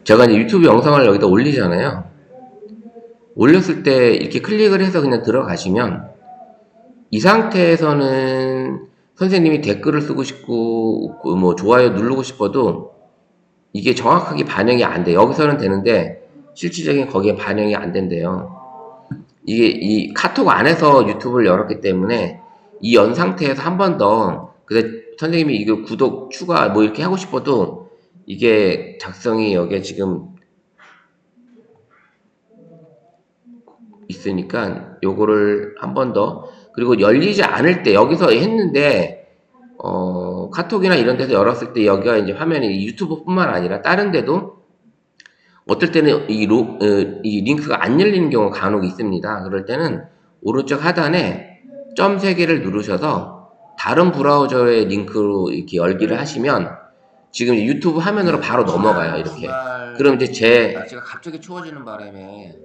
제가 이제 유튜브 영상을 여기다 올리잖아요. 올렸을 때 이렇게 클릭을 해서 그냥 들어가시면 이 상태에서는 선생님이 댓글을 쓰고 싶고 뭐 좋아요 누르고 싶어도 이게 정확하게 반영이 안 돼. 여기서는 되는데 실질적인 거기에 반영이 안 된대요. 이게 이 카톡 안에서 유튜브를 열었기 때문에 이 연 상태에서 한 번 더 선생님이 이거 구독 추가 뭐 이렇게 하고 싶어도 이게 작성이 여기에 지금 있으니까 요거를 한 번 더 그리고 열리지 않을 때 여기서 했는데 카톡이나 이런 데서 열었을 때 여기가 이제 화면이 유튜브뿐만 아니라 다른 데도 어떨 때는 이 링크가 안 열리는 경우가 간혹 있습니다. 그럴 때는 오른쪽 하단에 점 3개를 누르셔서 다른 브라우저의 링크로 이렇게 열기를 하시면 지금 유튜브 화면으로 바로 넘어가요. 이렇게. 그럼 이제 날씨가 갑자기 추워지는 바람에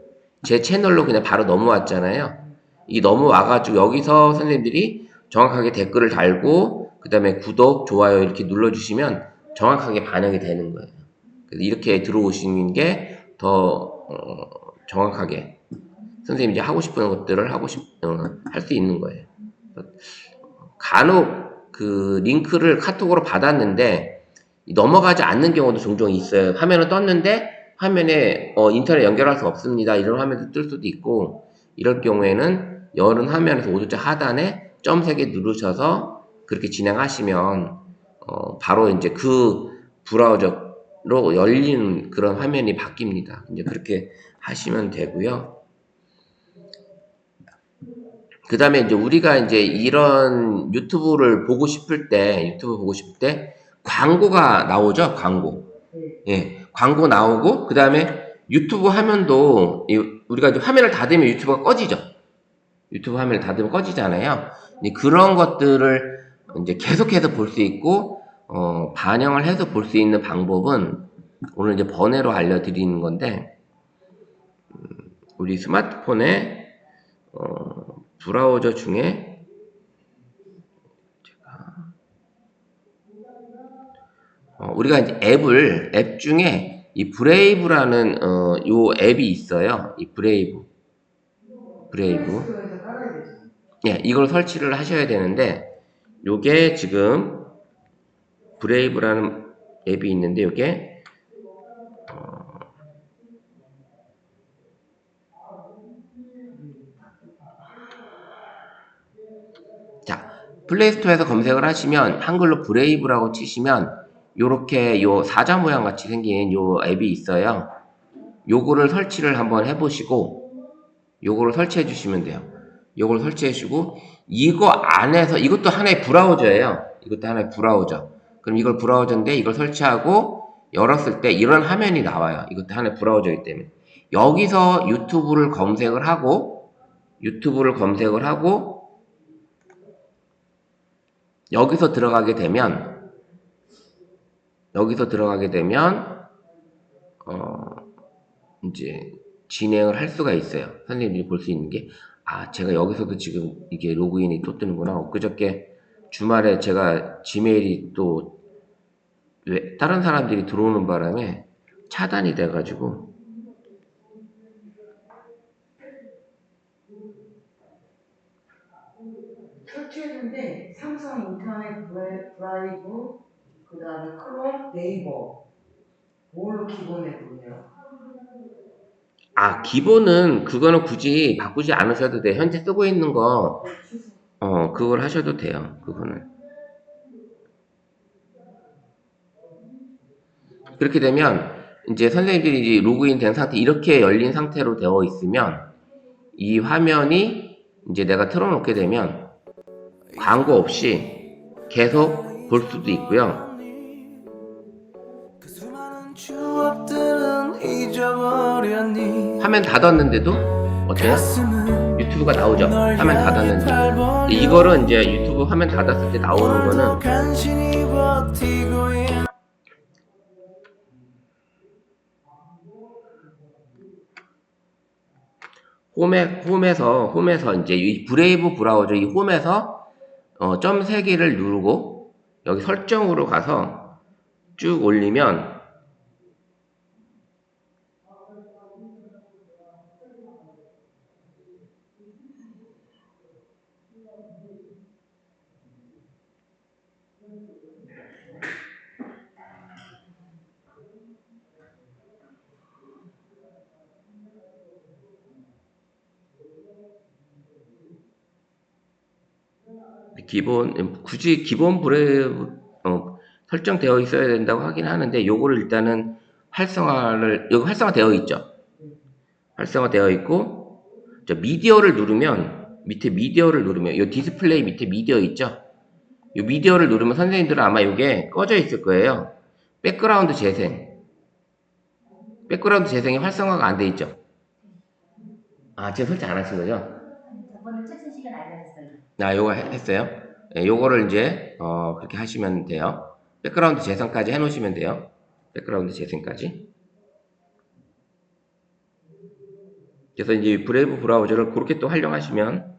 제 채널로 그냥 바로 넘어왔잖아요. 이 넘어와가지고 여기서 선생님들이 정확하게 댓글을 달고 그 다음에 구독, 좋아요 이렇게 눌러주시면 정확하게 반영이 되는 거예요. 이렇게 들어오시는 게 더 정확하게 선생님이 이제 하고 싶은 것들을 할 수 있는 거예요. 간혹 그 링크를 카톡으로 받았는데 넘어가지 않는 경우도 종종 있어요. 화면은 떴는데 화면에 인터넷 연결할 수 없습니다. 이런 화면도 뜰 수도 있고 이럴 경우에는 열은 화면에서 오른쪽 하단에 점 3개 누르셔서 그렇게 진행하시면 바로 이제 그 브라우저로 열리는 그런 화면이 바뀝니다. 이제 그렇게 하시면 되고요. 그 다음에 이제 우리가 이제 이런 유튜브 보고 싶을 때 광고가 나오죠? 광고. 예. 광고 나오고, 그 다음에 유튜브 화면도, 우리가 이제 화면을 닫으면 유튜브가 꺼지죠? 유튜브 화면을 닫으면 꺼지잖아요. 그런 것들을 이제 계속해서 볼 수 있고, 반영을 해서 볼 수 있는 방법은 오늘 이제 번외로 알려드리는 건데, 우리 스마트폰에, 브라우저 중에 우리가 이제 앱 중에 이 브레이브라는 요 앱이 있어요. 이 브레이브. 예, 이걸 설치를 하셔야 되는데 요게 지금 브레이브라는 앱이 있는데 요게 자, 플레이스토어에서 검색을 하시면 한글로 브레이브라고 치시면 요렇게 요 사자 모양 같이 생긴 요 앱이 있어요. 요거를 설치를 한번 해보시고 요거를 설치해 주시면 돼요. 요걸 설치해 주시고 이거 안에서 이것도 하나의 브라우저예요. 이것도 하나의 브라우저. 그럼 이걸 브라우저인데 이걸 설치하고 열었을 때 이런 화면이 나와요. 이것도 하나의 브라우저이기 때문에 여기서 유튜브를 검색을 하고 여기서 들어가게 되면 이제 진행을 할 수가 있어요. 선생님들이 볼 수 있는 게 제가 여기서도 지금 이게 로그인이 또 뜨는구나. 엊그저께 주말에 제가 지메일이 또 다른 사람들이 들어오는 바람에 차단이 돼가지고 설치했는데 삼성 인터넷 브라이브 그 다음에 크롬 네이버 뭘로 기본에 보내요? 기본은 그거는 굳이 바꾸지 않으셔도 돼요. 현재 쓰고 있는 거 그걸 하셔도 돼요. 그거는 그렇게 되면 이제 선생님들이 이제 로그인 된 상태 이렇게 열린 상태로 되어 있으면 이 화면이 이제 내가 틀어놓게 되면 광고 없이 계속 볼 수도 있고요. 화면 닫았는데도 어때요? 유튜브가 나오죠? 화면 닫았는데 이거를 이제 유튜브 화면 닫았을 때 나오는 거는 홈에서 이제 이 브레이브 브라우저 이 홈에서 점 3개를 누르고 여기 설정으로 가서 쭉 올리면 굳이 기본 설정되어 있어야 된다고 하긴 하는데, 요거를 일단은 여기 활성화되어 있죠. 활성화되어 있고, 저 미디어를 누르면, 밑에 미디어를 누르면, 요 디스플레이 밑에 미디어 있죠? 요 미디어를 누르면 선생님들은 아마 요게 꺼져 있을 거예요. 백그라운드 재생. 백그라운드 재생이 활성화가 안 돼 있죠? 아, 지금 설치 안 하신 거죠? 저번에 채팅 시간 알려줬어요. 요거 했어요? 네, 요거를 이제, 그렇게 하시면 돼요. 백그라운드 재생까지 해놓으시면 돼요. 백그라운드 재생까지. 그래서 이제 브레이브 브라우저를 그렇게 또 활용하시면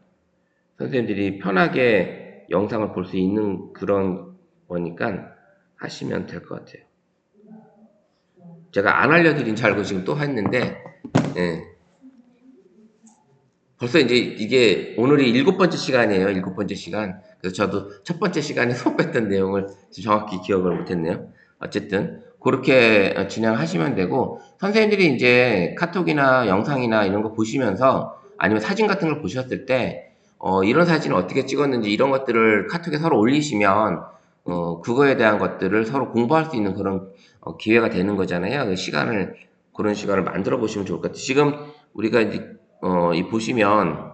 선생님들이 편하게 영상을 볼 수 있는 그런 거니까 하시면 될 것 같아요. 제가 안 알려드린 줄 알고 지금 또 했는데, 예. 벌써 이제 이게 오늘이 7번째 시간이에요. 7번째 시간. 그래서 저도 첫 번째 시간에 수업했던 내용을 정확히 기억을 못했네요. 어쨌든 그렇게 진행하시면 되고, 선생님들이 이제 카톡이나 영상이나 이런 거 보시면서 아니면 사진 같은 걸 보셨을 때 이런 사진을 어떻게 찍었는지 이런 것들을 카톡에 서로 올리시면 그거에 대한 것들을 서로 공부할 수 있는 그런 기회가 되는 거잖아요. 그런 시간을 만들어 보시면 좋을 것 같아요. 지금 우리가 이제 이 보시면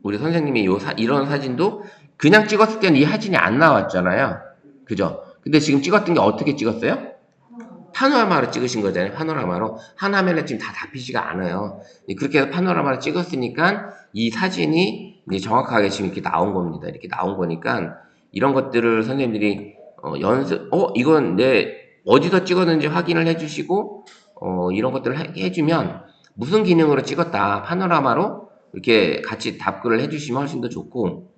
우리 선생님이 이런 사진도 그냥 찍었을 때는 이 사진이 안 나왔잖아요. 그죠? 근데 지금 찍었던 게 어떻게 찍었어요? 파노라마로 찍으신 거잖아요. 파노라마로. 한 화면에 지금 다 잡히지가 않아요. 그렇게 해서 파노라마로 찍었으니까 이 사진이 이제 정확하게 지금 이렇게 나온 겁니다. 이렇게 나온 거니까 이런 것들을 선생님들이 이건 내 어디서 찍었는지 확인을 해주시고 이런 것들을 해주면 무슨 기능으로 찍었다 파노라마로 이렇게 같이 답글을 해주시면 훨씬 더 좋고,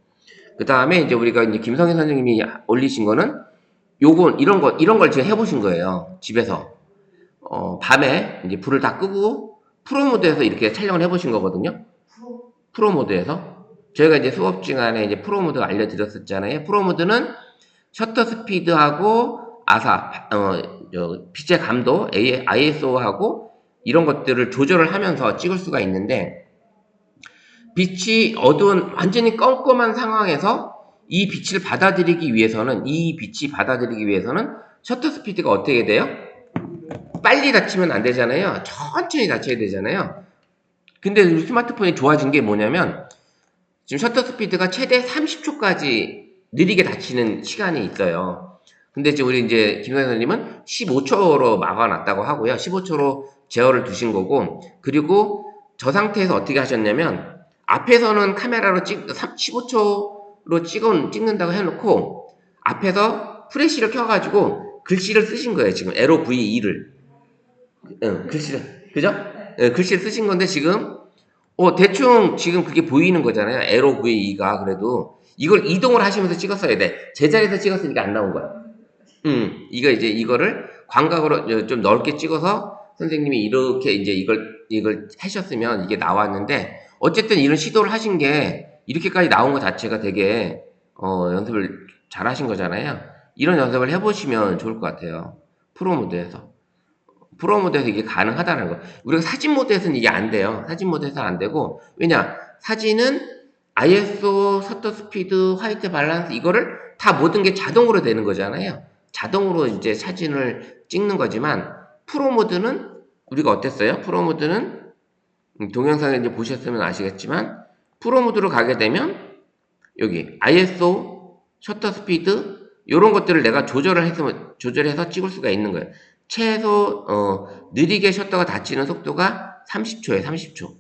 그 다음에 이제 우리가 이제 김성현 선생님이 올리신 거는 이런 걸 지금 해보신 거예요. 집에서 밤에 이제 불을 다 끄고 프로 모드에서 이렇게 촬영을 해보신 거거든요. 프로 모드에서 저희가 이제 수업 시간에 이제 프로 모드 알려드렸었잖아요. 프로 모드는 셔터 스피드하고 빛의 감도, ISO하고 이런 것들을 조절을 하면서 찍을 수가 있는데, 빛이 어두운 완전히 껌껌한 상황에서 이 빛이 받아들이기 위해서는 셔터 스피드가 어떻게 돼요? 빨리 닫히면 안 되잖아요. 천천히 닫혀야 되잖아요. 근데 우리 스마트폰이 좋아진 게 뭐냐면 지금 셔터 스피드가 최대 30초까지 느리게 닫히는 시간이 있어요. 근데 이제 우리 이제 김 선생님은 15초로 막아놨다고 하고요. 15초로 제어를 두신 거고, 그리고 저 상태에서 어떻게 하셨냐면 앞에서는 카메라로 15초로 찍는다고 해놓고 앞에서 프레시를 켜가지고 글씨를 쓰신 거예요. 지금 에로 V2를 글씨를, 그죠? 글씨를 쓰신 건데 지금 대충 지금 그게 보이는 거잖아요. 에로 V2가. 그래도 이걸 이동을 하시면서 찍었어야 돼. 제자리에서 찍었으니까 안 나온 거야. 이거를 광각으로 좀 넓게 찍어서 선생님이 이렇게 이제 이걸 하셨으면 이게 나왔는데, 어쨌든 이런 시도를 하신 게 이렇게까지 나온 것 자체가 되게 연습을 잘 하신 거잖아요. 이런 연습을 해보시면 좋을 것 같아요. 프로 모드에서 이게 가능하다는 거. 우리가 사진 모드에서는 이게 안 돼요. 사진 모드에서는 안 되고, 왜냐? 사진은 ISO, 셔터 스피드, 화이트 밸런스 이거를 다 모든 게 자동으로 되는 거잖아요. 자동으로 이제 사진을 찍는 거지만 프로 모드는 우리가 어땠어요? 프로 모드는 동영상을 이제 보셨으면 아시겠지만 프로 모드로 가게 되면 여기 ISO, 셔터 스피드 이런 것들을 내가 조절해서 찍을 수가 있는 거예요. 최소 느리게 셔터가 닫히는 속도가 30초에 30초.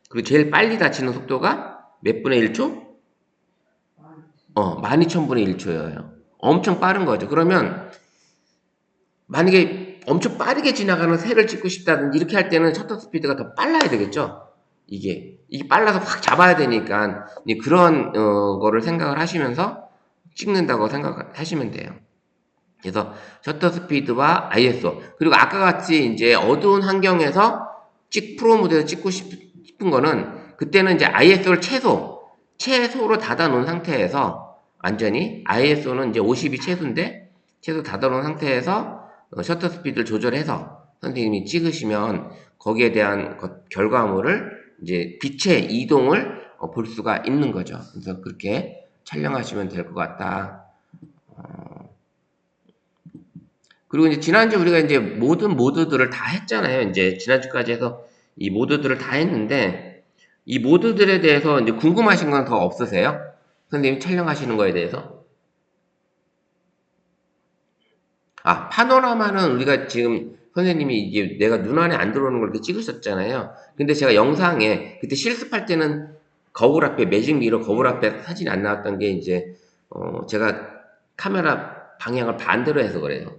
그리고 제일 빨리 닫히는 속도가 몇 분의 1초? 12,000분의 1초예요. 엄청 빠른 거죠. 그러면 만약에 엄청 빠르게 지나가는 새를 찍고 싶다든지 이렇게 할 때는 셔터 스피드가 더 빨라야 되겠죠. 이게 빨라서 확 잡아야 되니까 그런 거를 생각을 하시면서 찍는다고 생각하시면 돼요. 그래서 셔터 스피드와 ISO, 그리고 아까 같이 이제 어두운 환경에서 프로 모드에서 찍고 싶은 거는 그때는 이제 ISO를 최소로 닫아 놓은 상태에서, 완전히 ISO는 이제 50이 최소인데 최소 닫아 놓은 상태에서 셔터 스피드를 조절해서 선생님이 찍으시면 거기에 대한 결과물을 이제 빛의 이동을 볼 수가 있는 거죠. 그래서 그렇게 촬영하시면 될 것 같다. 그리고 이제 지난주 우리가 이제 모든 모드들을 다 했잖아요. 이제 지난주까지 해서 이 모드들을 다 했는데 이 모드들에 대해서 이제 궁금하신 건 더 없으세요? 선생님 촬영하시는 거에 대해서? 아, 파노라마는 우리가 지금 선생님이 이게 내가 눈안에 안 들어오는 걸 이렇게 찍으셨잖아요. 근데 제가 영상에 그때 실습할 때는 거울 앞에 매직 미러 거울 앞에 사진이 안 나왔던 게 이제 제가 카메라 방향을 반대로 해서 그래요.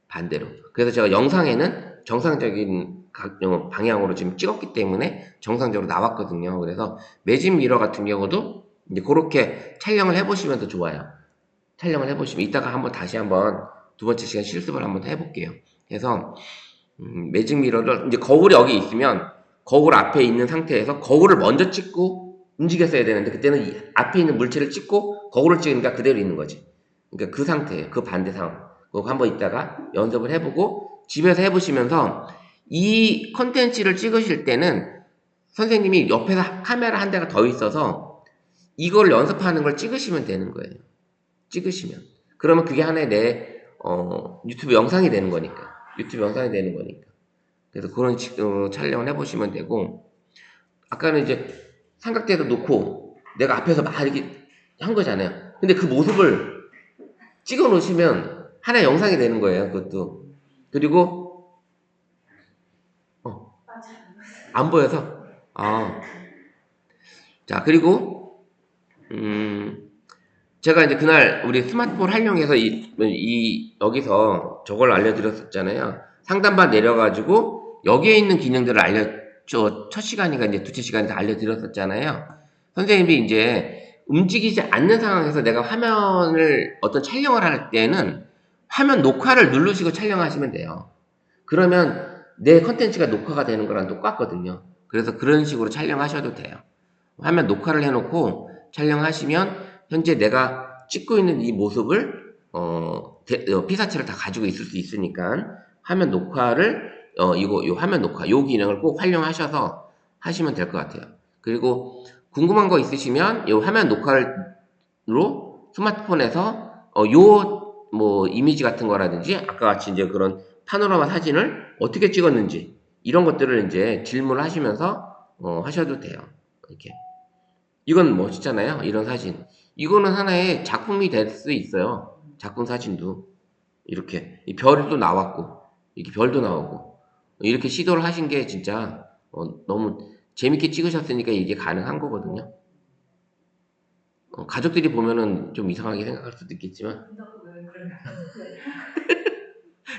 반대로. 그래서 제가 영상에는 정상적인 방향으로 지금 찍었기 때문에 정상적으로 나왔거든요. 그래서 매직 미러 같은 경우도 이제 그렇게 촬영을 해보시면 더 좋아요. 촬영을 해보시면 이따가 한번 다시 한번 두 번째 시간 실습을 한번 해볼게요. 그래서 매직 미러를 이제 거울이 여기 있으면 거울 앞에 있는 상태에서 거울을 먼저 찍고 움직였어야 되는데 그때는 이 앞에 있는 물체를 찍고 거울을 찍으니까 그대로 있는 거지. 그러니까 그 상태예요. 그 반대 상황. 그거 한번 이따가 연습을 해보고 집에서 해보시면서 이 컨텐츠를 찍으실 때는 선생님이 옆에서 카메라 한 대가 더 있어서 이걸 연습하는 걸 찍으시면 되는 거예요. 찍으시면. 그러면 그게 하나의 내 유튜브 영상이 되는 거니까. 유튜브 영상이 되는 거니까. 그래서 그런 촬영을 해보시면 되고, 아까는 이제 삼각대에서 놓고 내가 앞에서 막 이렇게 한 거잖아요. 근데 그 모습을 찍어 놓으시면 하나의 영상이 되는 거예요. 그것도. 그리고 안 보여서 자, 그리고 제가 이제 그날 우리 스마트폰 활용해서 여기서 저걸 알려드렸었잖아요. 상단반 내려가지고 여기에 있는 기능들을 첫 시간인가 이제 두째 시간에서 알려드렸었잖아요. 선생님이 이제 움직이지 않는 상황에서 내가 화면을 어떤 촬영을 할 때는 화면 녹화를 누르시고 촬영하시면 돼요. 그러면 내 컨텐츠가 녹화가 되는 거랑 똑같거든요. 그래서 그런 식으로 촬영하셔도 돼요. 화면 녹화를 해놓고 촬영하시면 현재 내가 찍고 있는 이 모습을 피사체를 다 가지고 있을 수 있으니까 화면 녹화를 요 화면 녹화 요 기능을 꼭 활용하셔서 하시면 될 것 같아요. 그리고 궁금한 거 있으시면 요 화면 녹화로 스마트폰에서 요 뭐 이미지 같은 거라든지 아까 같이 이제 그런 파노라마 사진을 어떻게 찍었는지 이런 것들을 이제 질문을 하시면서 하셔도 돼요. 이렇게. 이건 멋있잖아요. 이런 사진. 이거는 하나의 작품이 될 수 있어요. 작품 사진도. 이렇게. 이 별도 나왔고, 이렇게 별도 나오고. 이렇게 시도를 하신 게 진짜 너무 재밌게 찍으셨으니까 이게 가능한 거거든요. 가족들이 보면은 좀 이상하게 생각할 수도 있겠지만.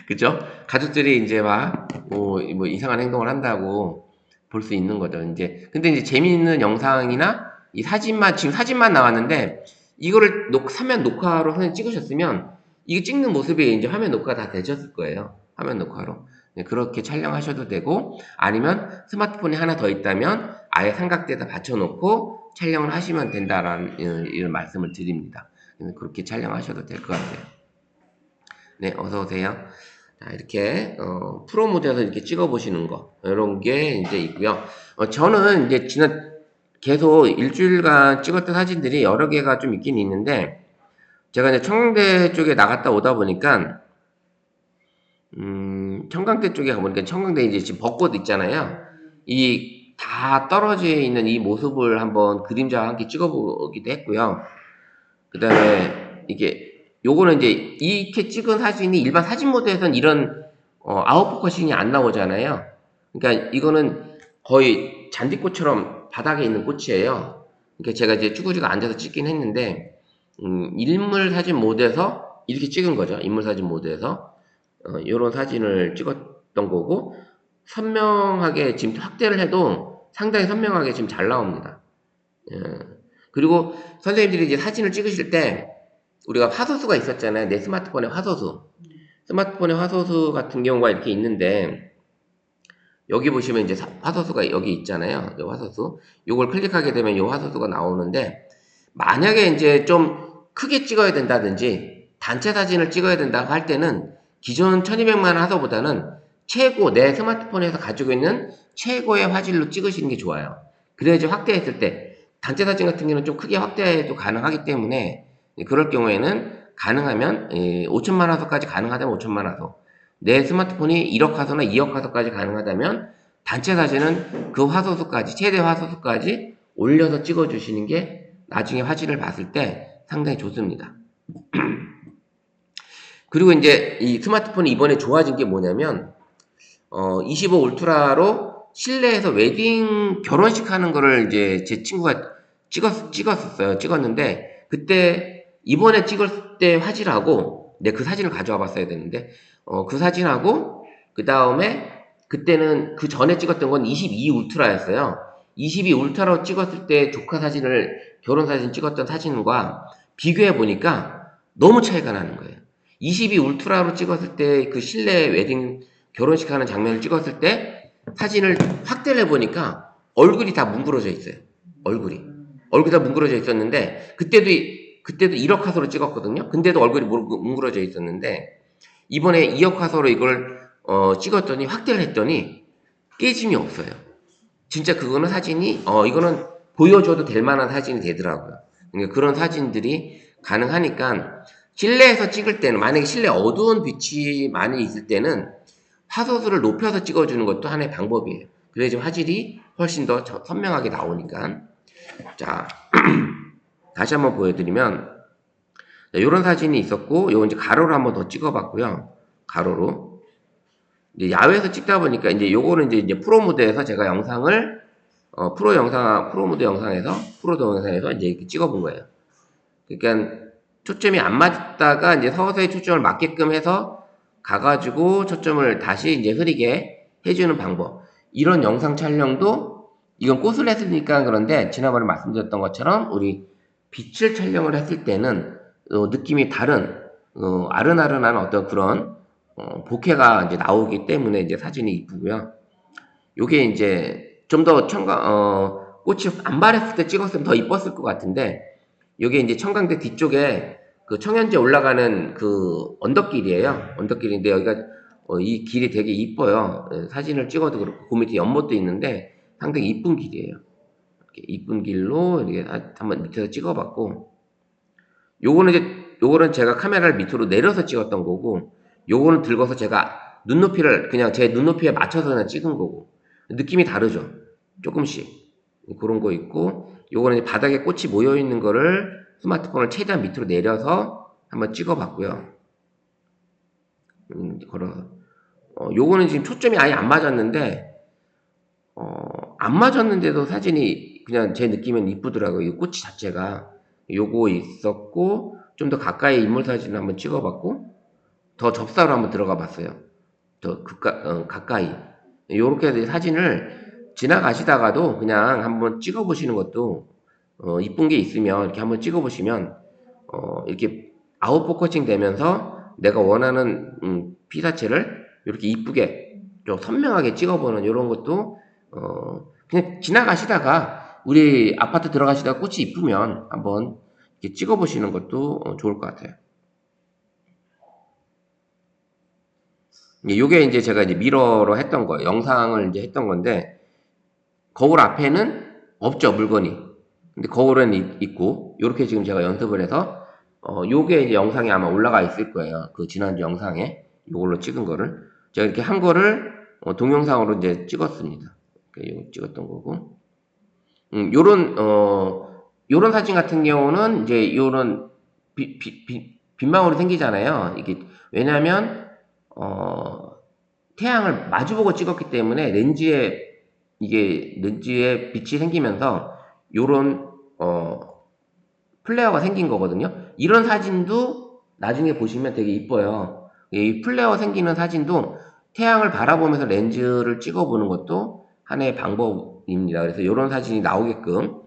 그죠? 가족들이 이제 뭐 이상한 행동을 한다고 볼 수 있는 거죠. 이제, 근데 이제 재미있는 영상이나 지금 사진만 나왔는데, 이거를 화면 녹화로 선생님 찍으셨으면, 이게 찍는 모습이 이제 화면 녹화 다 되셨을 거예요. 화면 녹화로. 네, 그렇게 촬영하셔도 되고, 아니면 스마트폰이 하나 더 있다면, 아예 삼각대에다 받쳐놓고 촬영을 하시면 된다라는 이런 말씀을 드립니다. 그렇게 촬영하셔도 될 것 같아요. 네, 어서오세요. 자, 이렇게, 프로 모드에서 이렇게 찍어보시는 거, 이런 게 이제 있고요. 저는 이제 계속 일주일간 찍었던 사진들이 여러 개가 좀 있긴 있는데, 제가 이제 청강대 쪽에 나갔다 오다 보니까, 청강대 쪽에 가보니까 청강대 이제 지금 벚꽃 있잖아요. 이 다 떨어져 있는 이 모습을 한번 그림자와 함께 찍어보기도 했고요. 그 다음에 요거는 이제 이렇게 찍은 사진이 일반 사진 모드에서는 이런 아웃포커싱이 안 나오잖아요. 그러니까 이거는 거의 잔디꽃처럼 바닥에 있는 꽃이에요. 그러니까 제가 이제 쭈구리가 앉아서 찍긴 했는데 인물 사진 모드에서 이렇게 찍은 거죠. 인물 사진 모드에서 요런 사진을 찍었던 거고 선명하게 지금 확대를 해도 상당히 선명하게 지금 잘 나옵니다. 예. 그리고 선생님들이 이제 사진을 찍으실 때 우리가 화소수가 있었잖아요. 내 스마트폰에 화소수. 스마트폰의 화소수 같은 경우가 이렇게 있는데 여기 보시면 이제 화소수가 여기 있잖아요. 화소수. 요걸 클릭하게 되면 요 화소수가 나오는데 만약에 이제 좀 크게 찍어야 된다든지 단체 사진을 찍어야 된다고 할 때는 기존 1200만 화소보다는 내 스마트폰에서 가지고 있는 최고의 화질로 찍으시는 게 좋아요. 그래야지 확대했을 때 단체 사진 같은 경우는 좀 크게 확대도 가능하기 때문에 그럴 경우에는 가능하면 5천만 화소까지 가능하다면 5천만 화소, 내 스마트폰이 1억 화소나 2억 화소까지 가능하다면 단체 사진은 그 화소수까지 최대 화소수까지 올려서 찍어주시는 게 나중에 화질을 봤을 때 상당히 좋습니다. 그리고 이제 이 스마트폰이 이번에 좋아진 게 뭐냐면 25 울트라로 실내에서 웨딩 결혼식 하는 거를 이제 제 친구가 찍었었어요. 찍었는데 그때 이번에 찍을 때 화질하고 그 사진을 가져와 봤어야 되는데 그 사진하고 그 다음에 그때는 그 전에 찍었던 건 22 울트라였어요. 22 울트라로 찍었을 때 조카 사진을 결혼 사진 찍었던 사진과 비교해 보니까 너무 차이가 나는 거예요. 22 울트라로 찍었을 때 그 실내 웨딩 결혼식 하는 장면을 찍었을 때 사진을 확대를 해보니까 얼굴이 다 뭉그러져 있어요. 얼굴이 다 뭉그러져 있었는데 그때도 1억 화소로 찍었거든요. 근데도 얼굴이 뭉그러져 있었는데 이번에 2억 화소로 이걸 찍었더니 확대를 했더니 깨짐이 없어요. 진짜 그거는 사진이 이거는 보여줘도 될 만한 사진이 되더라고요. 그러니까 그런 사진들이 가능하니까 실내에서 찍을 때는 만약에 실내 어두운 빛이 많이 있을 때는 화소수를 높여서 찍어주는 것도 하나의 방법이에요. 그래야지 화질이 훨씬 더 선명하게 나오니까. 자, 다시 한번 보여드리면 이런 사진이 있었고 요거 이제 가로로 한번 더 찍어봤고요. 가로로 이제 야외에서 찍다 보니까 이제 요거는 이제 프로 모드에서 제가 영상을 프로 모드 영상에서 프로 동영상에서 이제 이렇게 찍어본 거예요. 그러니까 초점이 안 맞다가 이제 서서히 초점을 맞게끔 해서 가가지고 초점을 다시 이제 흐리게 해주는 방법. 이런 영상 촬영도 이건 꽃을 했으니까 그런데 지난번에 말씀드렸던 것처럼 우리 빛을 촬영을 했을 때는 느낌이 다른 아른아른한 어떤 그런 보케가 이제 나오기 때문에 이제 사진이 이쁘고요. 요게 이제 좀 더 꽃이 안 바랬을 때 찍었으면 더 이뻤을 것 같은데 요게 이제 청강대 뒤쪽에 그 청현제 올라가는 그 언덕길이에요. 언덕길인데 여기가 이 길이 되게 이뻐요. 사진을 찍어도 그렇고 그 밑에 연못도 있는데 상당히 이쁜 길이에요. 이렇게 이쁜 길로 이렇게 한번 밑에서 찍어봤고 요거는 제가 카메라를 밑으로 내려서 찍었던 거고 요거는 들고서 제가 눈높이를 그냥 제 눈높이에 맞춰서 그냥 찍은 거고 느낌이 다르죠. 조금씩 그런 거 있고 요거는 이제 바닥에 꽃이 모여 있는 거를 스마트폰을 최대한 밑으로 내려서 한번 찍어봤고요. 걸어서 요거는 지금 초점이 아예 안 맞았는데 안 맞았는데도 사진이 그냥 제 느낌엔 이쁘더라고요. 이 꽃이 자체가 요거 있었고 좀 더 가까이 인물 사진을 한번 찍어봤고 더 접사로 한번 들어가 봤어요. 더 가까이 요렇게 사진을 지나가시다가도 그냥 한번 찍어보시는 것도 이쁜 게 있으면 이렇게 한번 찍어보시면 이렇게 아웃포커싱 되면서 내가 원하는 피사체를 이렇게 이쁘게 좀 선명하게 찍어보는 이런 것도 그냥 지나가시다가 우리 아파트 들어가시다가 꽃이 이쁘면 한번 이렇게 찍어보시는 것도 좋을 것 같아요. 요게 이제 제가 이제 미러로 했던 거예요. 영상을 이제 했던 건데 거울 앞에는 없죠, 물건이. 근데 거울은 있고 요렇게 지금 제가 연습을 해서 요게 이제 영상에 아마 올라가 있을 거예요. 그 지난주 영상에 요걸로 찍은 거를 제가 이렇게 한 거를 동영상으로 이제 찍었습니다. 이렇게 찍었던 거고 요런 사진 같은 경우는 이제 요런 빗방울이 생기잖아요. 이게 왜냐하면 태양을 마주보고 찍었기 때문에 렌즈에 빛이 생기면서 요런 플레어가 생긴 거거든요. 이런 사진도 나중에 보시면 되게 이뻐요. 이 플레어 생기는 사진도 태양을 바라보면서 렌즈를 찍어보는 것도 하나의 방법입니다. 그래서 이런 사진이 나오게끔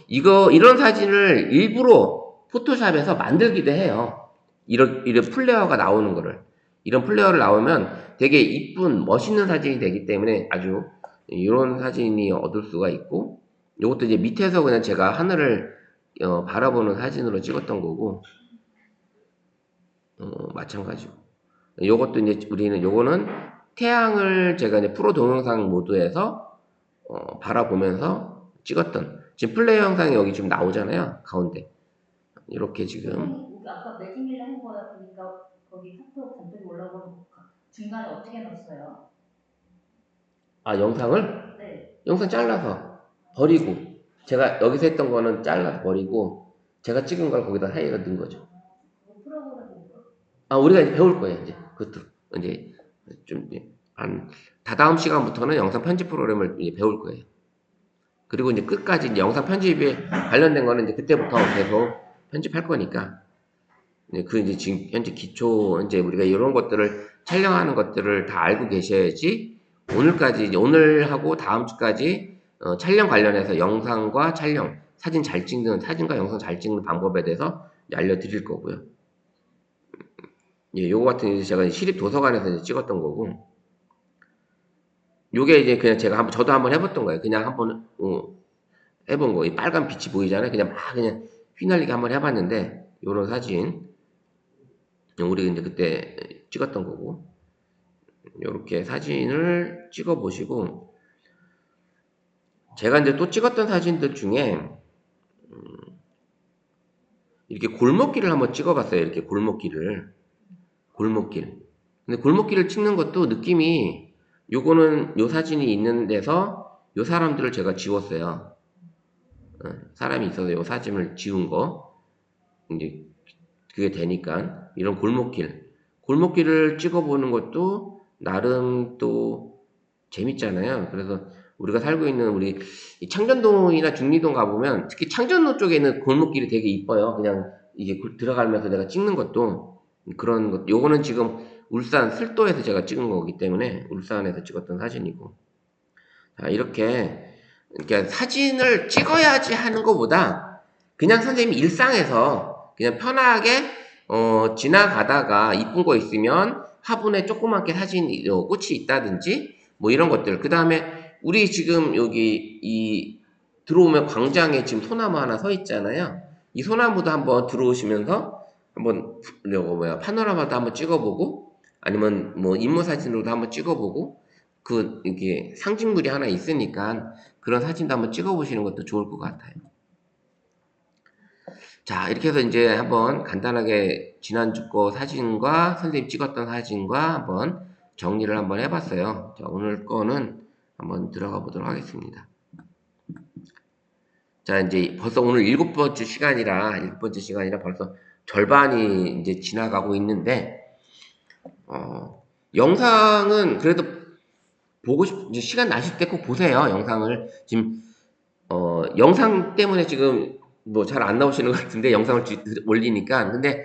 이런 사진을 일부러 포토샵에서 만들기도 해요. 이런 플레어가 나오는 거를. 이런 플레어를 나오면 되게 이쁜 멋있는 사진이 되기 때문에 아주 이런 사진이 얻을 수가 있고 이것도 이제 밑에서 그냥 제가 하늘을 바라보는 사진으로 찍었던 거고 마찬가지고 요것도 이제 요거는 태양을 제가 이제 프로 동영상 모드에서 바라보면서 찍었던 지금 플레이어 영상이 여기 지금 나오잖아요. 가운데. 이렇게 지금. 선생님, 아까 매진일을 한 거다 보니까 거기 카톡 단톡이 올라오고 중간에 어떻게 넣었어요? 아, 영상을? 네. 영상 잘라서 버리고. 제가 여기서 했던 거는 잘라서 버리고, 제가 찍은 걸 거기다 사이에다 넣은 거죠. 그거 풀어보라고. 아, 우리가 이제 배울 거예요, 이제. 그것도. 이제, 좀, 이제 다다음 시간부터는 영상 편집 프로그램을 이제 배울 거예요. 그리고 이제 끝까지 이제 영상 편집에 관련된 거는 이제 그때부터 계속 편집할 거니까. 그 이제 지금 현재 기초, 이제 우리가 이런 것들을 촬영하는 것들을 다 알고 계셔야지, 오늘까지, 이제 오늘하고 다음 주까지, 촬영 관련해서 영상과 촬영, 사진과 영상 잘 찍는 방법에 대해서 이제 알려드릴 거고요. 예, 요거 같은 이제 제가 시립 도서관에서 이제 찍었던 거고, 요게 이제 그냥 저도 한번 해봤던 거예요. 그냥 한번, 해본 거. 이 빨간 빛이 보이잖아요. 그냥 휘날리게 한번 해봤는데, 요런 사진. 우리 이제 그때 찍었던 거고, 요렇게 사진을 찍어 보시고, 제가 이제 또 찍었던 사진들 중에, 이렇게 골목길을 한번 찍어 봤어요. 이렇게 골목길. 근데 골목길을 찍는 것도 느낌이, 요거는 요 사진이 있는 데서 요 사람들을 제가 지웠어요. 사람이 있어서 요 사진을 지운 거. 이제 그게 되니까 이런 골목길을 찍어보는 것도 나름 또 재밌잖아요. 그래서 우리가 살고 있는 우리 이 창전동이나 중리동 가보면 특히 창전로 쪽에 있는 골목길이 되게 이뻐요. 그냥 이게 들어가면서 내가 찍는 것도 그런 것. 요거는 지금 울산 슬도에서 제가 찍은 거기 때문에 울산에서 찍었던 사진이고. 자, 이렇게 사진을 찍어야지 하는 것보다 그냥 선생님 일상에서 그냥 편하게 지나가다가 이쁜 거 있으면 화분에 조그맣게 사진 꽃이 있다든지 뭐 이런 것들. 그 다음에 우리 지금 여기 들어오면 광장에 지금 소나무 하나 서 있잖아요. 이 소나무도 한번 들어오시면서 한번 파노라마도 한번 찍어보고 아니면 뭐 인물 사진으로도 한번 찍어보고 이게 상징물이 하나 있으니까 그런 사진도 한번 찍어보시는 것도 좋을 것 같아요. 자, 이렇게 해서 이제 한번 간단하게 지난주 거 사진과 선생님 찍었던 사진과 한번 정리를 한번 해봤어요. 자, 오늘 거는 한번 들어가 보도록 하겠습니다. 자, 이제 벌써 오늘 일곱 번째 시간이라 벌써 절반이 이제 지나가고 있는데, 영상은 그래도 이제 시간 나실 때 꼭 보세요. 영상을. 지금, 영상 때문에 지금 뭐 잘 안 나오시는 것 같은데, 영상을 올리니까. 근데,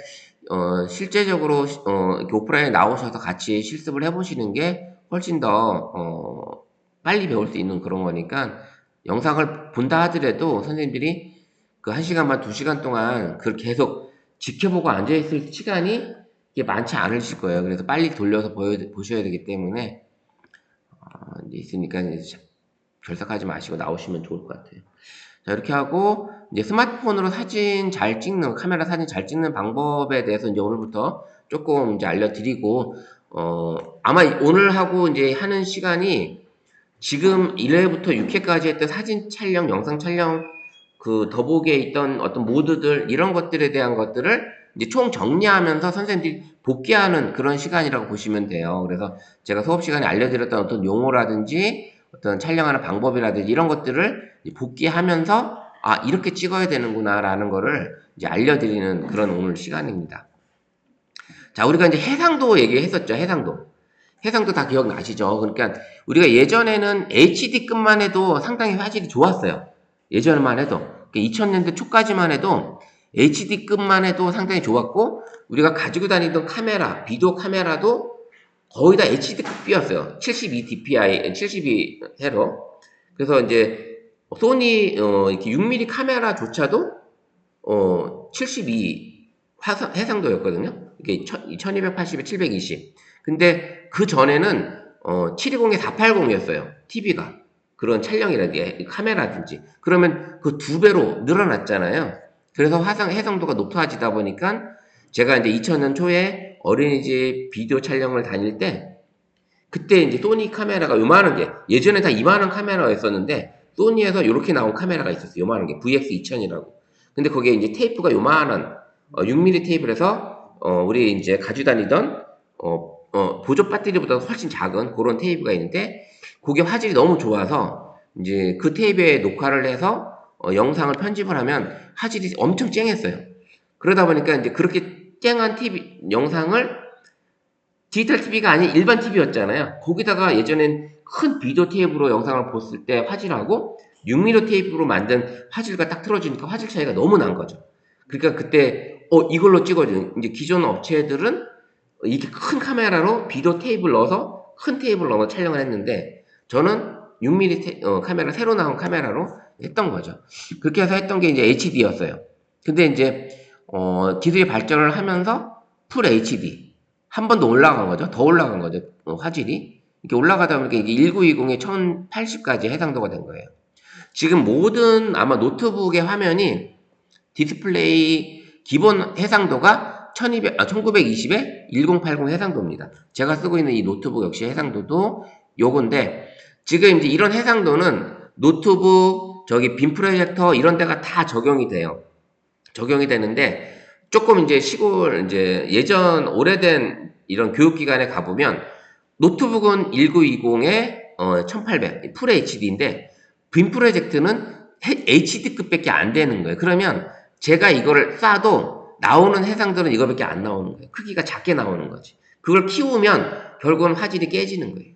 실제적으로, 이렇게 오프라인에 나오셔서 같이 실습을 해보시는 게 훨씬 더, 빨리 배울 수 있는 그런 거니까, 영상을 본다 하더라도 선생님들이 그 1시간 반, 2시간 동안 그걸 계속 지켜보고 앉아있을 시간이 이게 많지 않으실 거예요. 그래서 빨리 돌려서 보셔야 되기 때문에, 이제 있으니까 이제 결석하지 마시고 나오시면 좋을 것 같아요. 자, 이렇게 하고 이제 스마트폰으로 카메라 사진 잘 찍는 방법에 대해서 이제 오늘부터 조금 이제 알려드리고, 아마 오늘 하고 이제 하는 시간이 지금 1회부터 6회까지 했던 사진 촬영, 영상 촬영, 그 더보기에 있던 어떤 모드들, 이런 것들에 대한 것들을 이제 총 정리하면서 선생님들이 복귀하는 그런 시간이라고 보시면 돼요. 그래서 제가 수업 시간에 알려드렸던 어떤 용어라든지 어떤 촬영하는 방법이라든지 이런 것들을 복귀하면서 이렇게 찍어야 되는구나 라는 거를 이제 알려드리는 그런 오늘 시간입니다. 자, 우리가 이제 해상도 얘기했었죠. 해상도 다 기억나시죠? 그러니까 우리가 예전에는 HD급만 해도 상당히 화질이 좋았어요. 예전만 해도 2000년대 초까지만 해도 HD급만 해도 상당히 좋았고, 우리가 가지고 다니던 비디오 카메라도 거의 다 HD급이었어요. 72dpi, 72세로. 그래서 이제 소니 이렇게 6mm 카메라조차도 72 해상도였거든요. 이게 1280에 720. 근데 그 전에는 720에 480이었어요. TV가. 그런 촬영이라든지 카메라든지. 그러면 그 2배로 늘어났잖아요. 그래서 해상도가 높아지다 보니까 제가 이제 2000년 초에 어린이집 비디오 촬영을 다닐 때 그때 이제 소니 카메라가 요만한 게 예전에 다 이만한 카메라였었는데 소니에서 이렇게 나온 카메라가 있었어요. 요만한 게 VX2000이라고. 근데 거기에 이제 테이프가 요만한 6mm 테이프를 해서 우리 이제 가지고 다니던 보조 배터리보다 훨씬 작은 그런 테이프가 있는데 그게 화질이 너무 좋아서 이제 그 테이프에 녹화를 해서 영상을 편집을 하면 화질이 엄청 쨍했어요. 그러다 보니까 이제 그렇게 쨍한 TV 영상을 디지털 TV가 아닌 일반 TV였잖아요. 거기다가 예전엔 큰 비디오 테이프로 영상을 봤을 때 화질하고 6mm 테이프로 만든 화질과 딱 틀어주니까 화질 차이가 너무 난 거죠. 그러니까 그때 이걸로 찍어줘. 이제 기존 업체들은 이렇게 큰 카메라로 비디오 테이프를 넣어서 큰 테이프를 넣어서 촬영을 했는데 저는 6mm 카메라 새로 나온 카메라로 했던 거죠. 그렇게 해서 했던 게 이제 HD였어요. 근데 이제 기술이 발전을 하면서 풀 HD 한 번 더 올라간 거죠. 더 올라간 거죠. 화질이 이렇게 올라가다 보니까 이게 1920에 1080까지 해상도가 된 거예요. 지금 모든 아마 노트북의 화면이 디스플레이 기본 해상도가 1920에 1080 해상도입니다. 제가 쓰고 있는 이 노트북 역시 해상도도 요건데 지금 이제 이런 해상도는 노트북 저기 빔 프로젝터 이런 데가 다 적용이 돼요. 적용이 되는데 조금 이제 시골 이제 예전 오래된 이런 교육기관에 가보면 노트북은 1920에 1800 풀 HD인데 빔 프로젝트는 HD급밖에 안 되는 거예요. 그러면 제가 이거를 쏴도 나오는 해상도는 이거밖에 안 나오는 거예요. 크기가 작게 나오는 거지. 그걸 키우면 결국은 화질이 깨지는 거예요.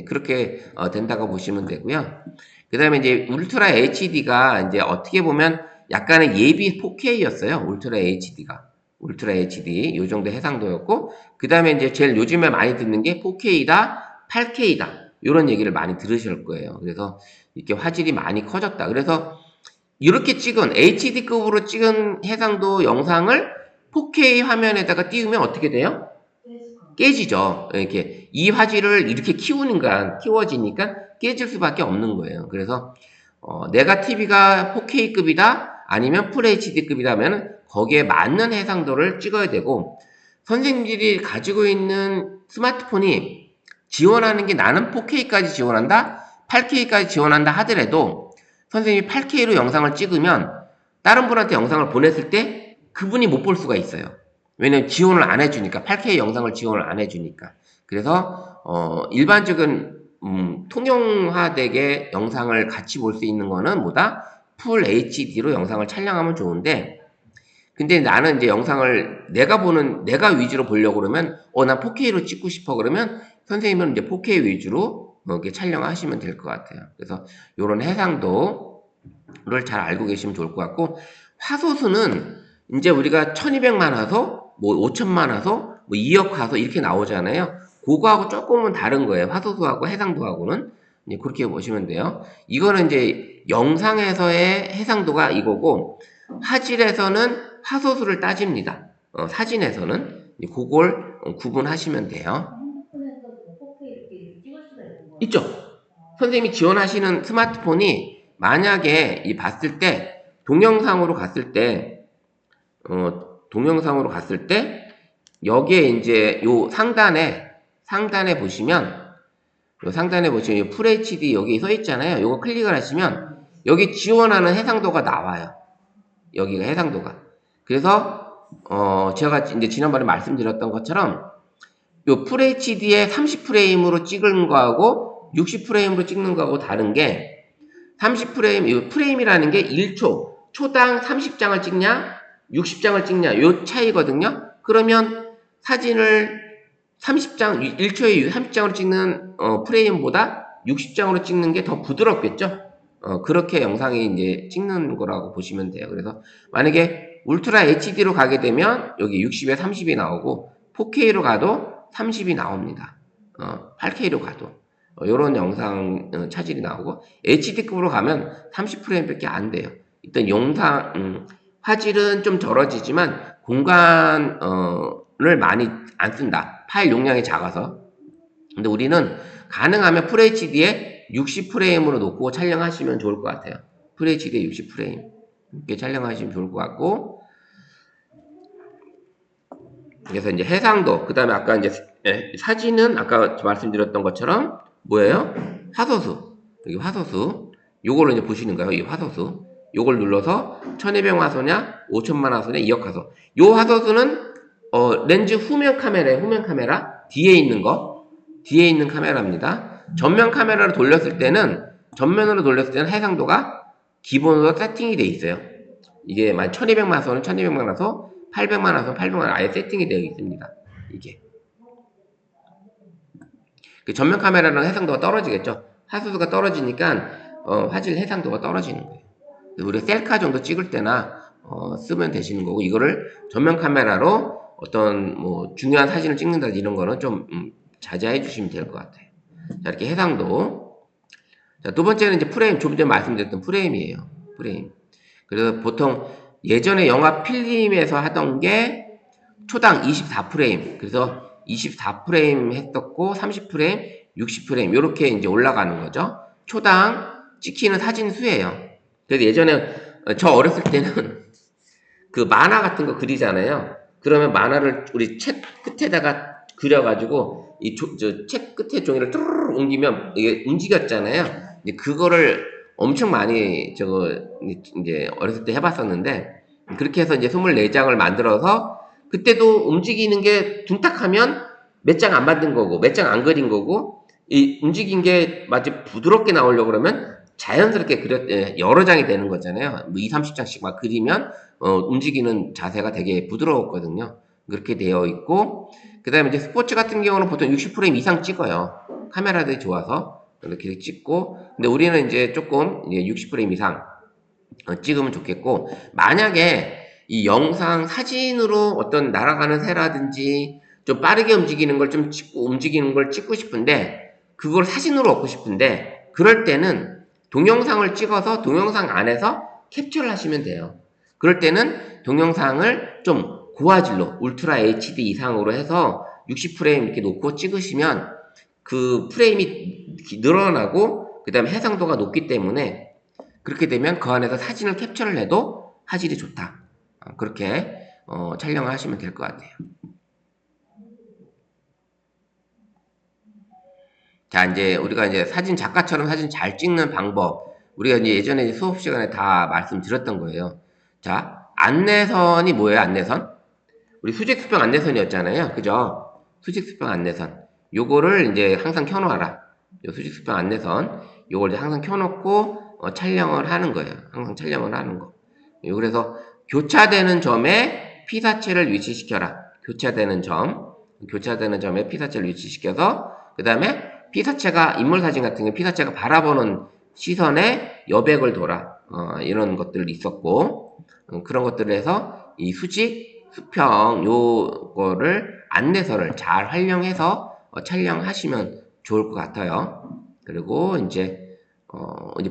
그렇게 된다고 보시면 되고요. 그 다음에 이제 울트라 HD가 이제 어떻게 보면 약간의 예비 4K였어요. 울트라 HD가. 울트라 HD 요 정도 해상도였고 그 다음에 이제 제일 요즘에 많이 듣는 게 4K다, 8K다 이런 얘기를 많이 들으실 거예요. 그래서 이렇게 화질이 많이 커졌다. 그래서 이렇게 찍은 HD급으로 찍은 해상도 영상을 4K 화면에다가 띄우면 어떻게 돼요? 깨지죠. 이렇게 이 화질을 이렇게 키워지니까 깨질 수밖에 없는 거예요. 그래서 내가 TV가 4K급이다 아니면 FHD급이라면 거기에 맞는 해상도를 찍어야 되고 선생님들이 가지고 있는 스마트폰이 지원하는 게 나는 4K까지 지원한다 8K까지 지원한다 하더라도 선생님이 8K로 영상을 찍으면 다른 분한테 영상을 보냈을 때 그분이 못 볼 수가 있어요. 왜냐면 지원을 안 해주니까 8K 영상을 지원을 안 해주니까 그래서 일반적인 통용화되게 영상을 같이 볼 수 있는 거는 뭐다? 풀 HD로 영상을 촬영하면 좋은데 근데 나는 이제 영상을 내가 위주로 보려고 그러면 난 4K로 찍고 싶어 그러면 선생님은 이제 4K 위주로 이렇게 촬영하시면 될 것 같아요. 그래서 이런 해상도를 잘 알고 계시면 좋을 것 같고 화소수는 이제 우리가 1200만 화소, 뭐 5000만 화소, 뭐 2억 화소 이렇게 나오잖아요. 그거하고 조금은 다른 거예요. 화소수하고 해상도하고는 그렇게 보시면 돼요. 이거는 이제 영상에서의 해상도가 이거고 화질에서는 화소수를 따집니다. 사진에서는 그걸 구분하시면 돼요. 핸드폰에서도 4K 이렇게 찍을 수가 있는 거예요? 있죠. 선생님이 지원하시는 스마트폰이 만약에 봤을 때 동영상으로 갔을 때 여기에 이제 요 상단에 보시면 풀 HD 여기 써 있잖아요. 요거 클릭을 하시면 여기 지원하는 해상도가 나와요. 여기가 해상도가. 그래서 제가 이제 지난번에 말씀드렸던 것처럼 요 풀 HD에 30프레임으로 찍은 거하고 60프레임으로 찍는 거하고 다른 게 30프레임, 이 프레임이라는 게 1초, 초당 30장을 찍냐, 60장을 찍냐, 요 차이거든요. 그러면 사진을 1초에 30장으로 찍는 프레임보다 60장으로 찍는 게 더 부드럽겠죠? 그렇게 영상이 이제 찍는 거라고 보시면 돼요. 그래서 만약에 울트라 HD로 가게 되면 여기 60에 30이 나오고 4K로 가도 30이 나옵니다. 8K로 가도. 요런 영상 차질이 나오고 HD급으로 가면 30프레임밖에 안 돼요. 일단 영상 화질은 좀 절어지지만 공간을 많이 안 쓴다. 파일 용량이 작아서. 근데 우리는 가능하면 FHD에 60프레임으로 놓고 촬영하시면 좋을 것 같아요. FHD에 60프레임 이렇게 촬영하시면 좋을 것 같고 그래서 이제 해상도 그 다음에 아까 이제 사진은 아까 말씀드렸던 것처럼 뭐예요? 화소수 여기 화소수 요걸로 이제 보시는 거예요. 이 화소수. 요걸 눌러서 1200 화소냐, 5000만 화소냐, 2억 화소. 요 화소수는 렌즈 후면 카메라 뒤에 있는 거, 뒤에 있는 카메라입니다. 전면으로 돌렸을 때는 해상도가 기본으로 세팅이 돼 있어요. 이게 만 1200만 화소는 1200만 화소, 800만 화소는 800만 화소 아예 세팅이 되어 있습니다. 이게. 그 전면 카메라는 해상도가 떨어지겠죠. 화소수가 떨어지니까 화질 해상도가 떨어지는 거예요. 우리 셀카 정도 찍을 때나 쓰면 되시는 거고, 이거를 전면 카메라로 어떤 뭐 중요한 사진을 찍는다 이런 거는 좀 자제해 주시면 될 것 같아요. 자, 이렇게 해상도. 자, 두 번째는 이제 프레임, 좀 전에 말씀드렸던 프레임이에요. 프레임. 그래서 보통 예전에 영화 필름에서 하던 게 초당 24프레임. 그래서 24프레임 했었고, 30프레임, 60프레임, 요렇게 이제 올라가는 거죠. 초당 찍히는 사진 수예요. 그래서 예전에, 저 어렸을 때는 그 만화 같은 거 그리잖아요. 그러면 만화를 우리 책 끝에다가 그려가지고, 책 끝에 종이를 뚜루룩 옮기면 이게 움직였잖아요. 이제 그거를 엄청 많이 이제 어렸을 때 해봤었는데, 그렇게 해서 이제 24장을 만들어서 그때도 움직이는 게 둔탁하면 몇 장 안 만든 거고, 몇 장 안 그린 거고, 이 움직인 게 마치 부드럽게 나오려고 그러면 자연스럽게 여러 장이 되는 거잖아요. 뭐 2, 30장씩 막 그리면, 움직이는 자세가 되게 부드러웠거든요. 그렇게 되어 있고, 그 다음에 이제 스포츠 같은 경우는 보통 60프레임 이상 찍어요. 카메라들이 좋아서. 이렇게 찍고, 근데 우리는 이제 조금 이제 60프레임 이상 찍으면 좋겠고, 만약에 이 영상 사진으로 어떤 날아가는 새라든지 좀 빠르게 움직이는 걸 좀 찍고 싶은데, 그걸 사진으로 얻고 싶은데, 그럴 때는 동영상을 찍어서 동영상 안에서 캡처를 하시면 돼요. 그럴 때는 동영상을 좀 고화질로 울트라 HD 이상으로 해서 60프레임 이렇게 놓고 찍으시면 그 프레임이 늘어나고 그 다음에 해상도가 높기 때문에 그렇게 되면 그 안에서 사진을 캡처를 해도 화질이 좋다. 그렇게 촬영을 하시면 될 것 같아요. 자, 이제 우리가 이제 사진 작가처럼 사진 잘 찍는 방법, 우리가 이제 예전에 수업 시간에 다 말씀드렸던 거예요. 자, 안내선이 뭐예요? 안내선? 우리 수직수평 안내선이었잖아요. 그죠? 수직수평 안내선. 요거를 이제 항상 켜놓아라. 요 수직수평 안내선. 요걸 이제 항상 켜놓고 촬영을 하는 거예요. 항상 촬영을 하는 거. 요 그래서 교차되는 점에 피사체를 위치시켜라. 교차되는 점에 피사체를 위치시켜서 그 다음에 피사체가 인물사진 같은 경우 피사체가 바라보는 시선에 여백을 둬라. 이런 것들이 있었고 그런 것들을 해서 이 수직 수평 요거를 안내선을 잘 활용해서 촬영하시면 좋을 것 같아요. 그리고 이제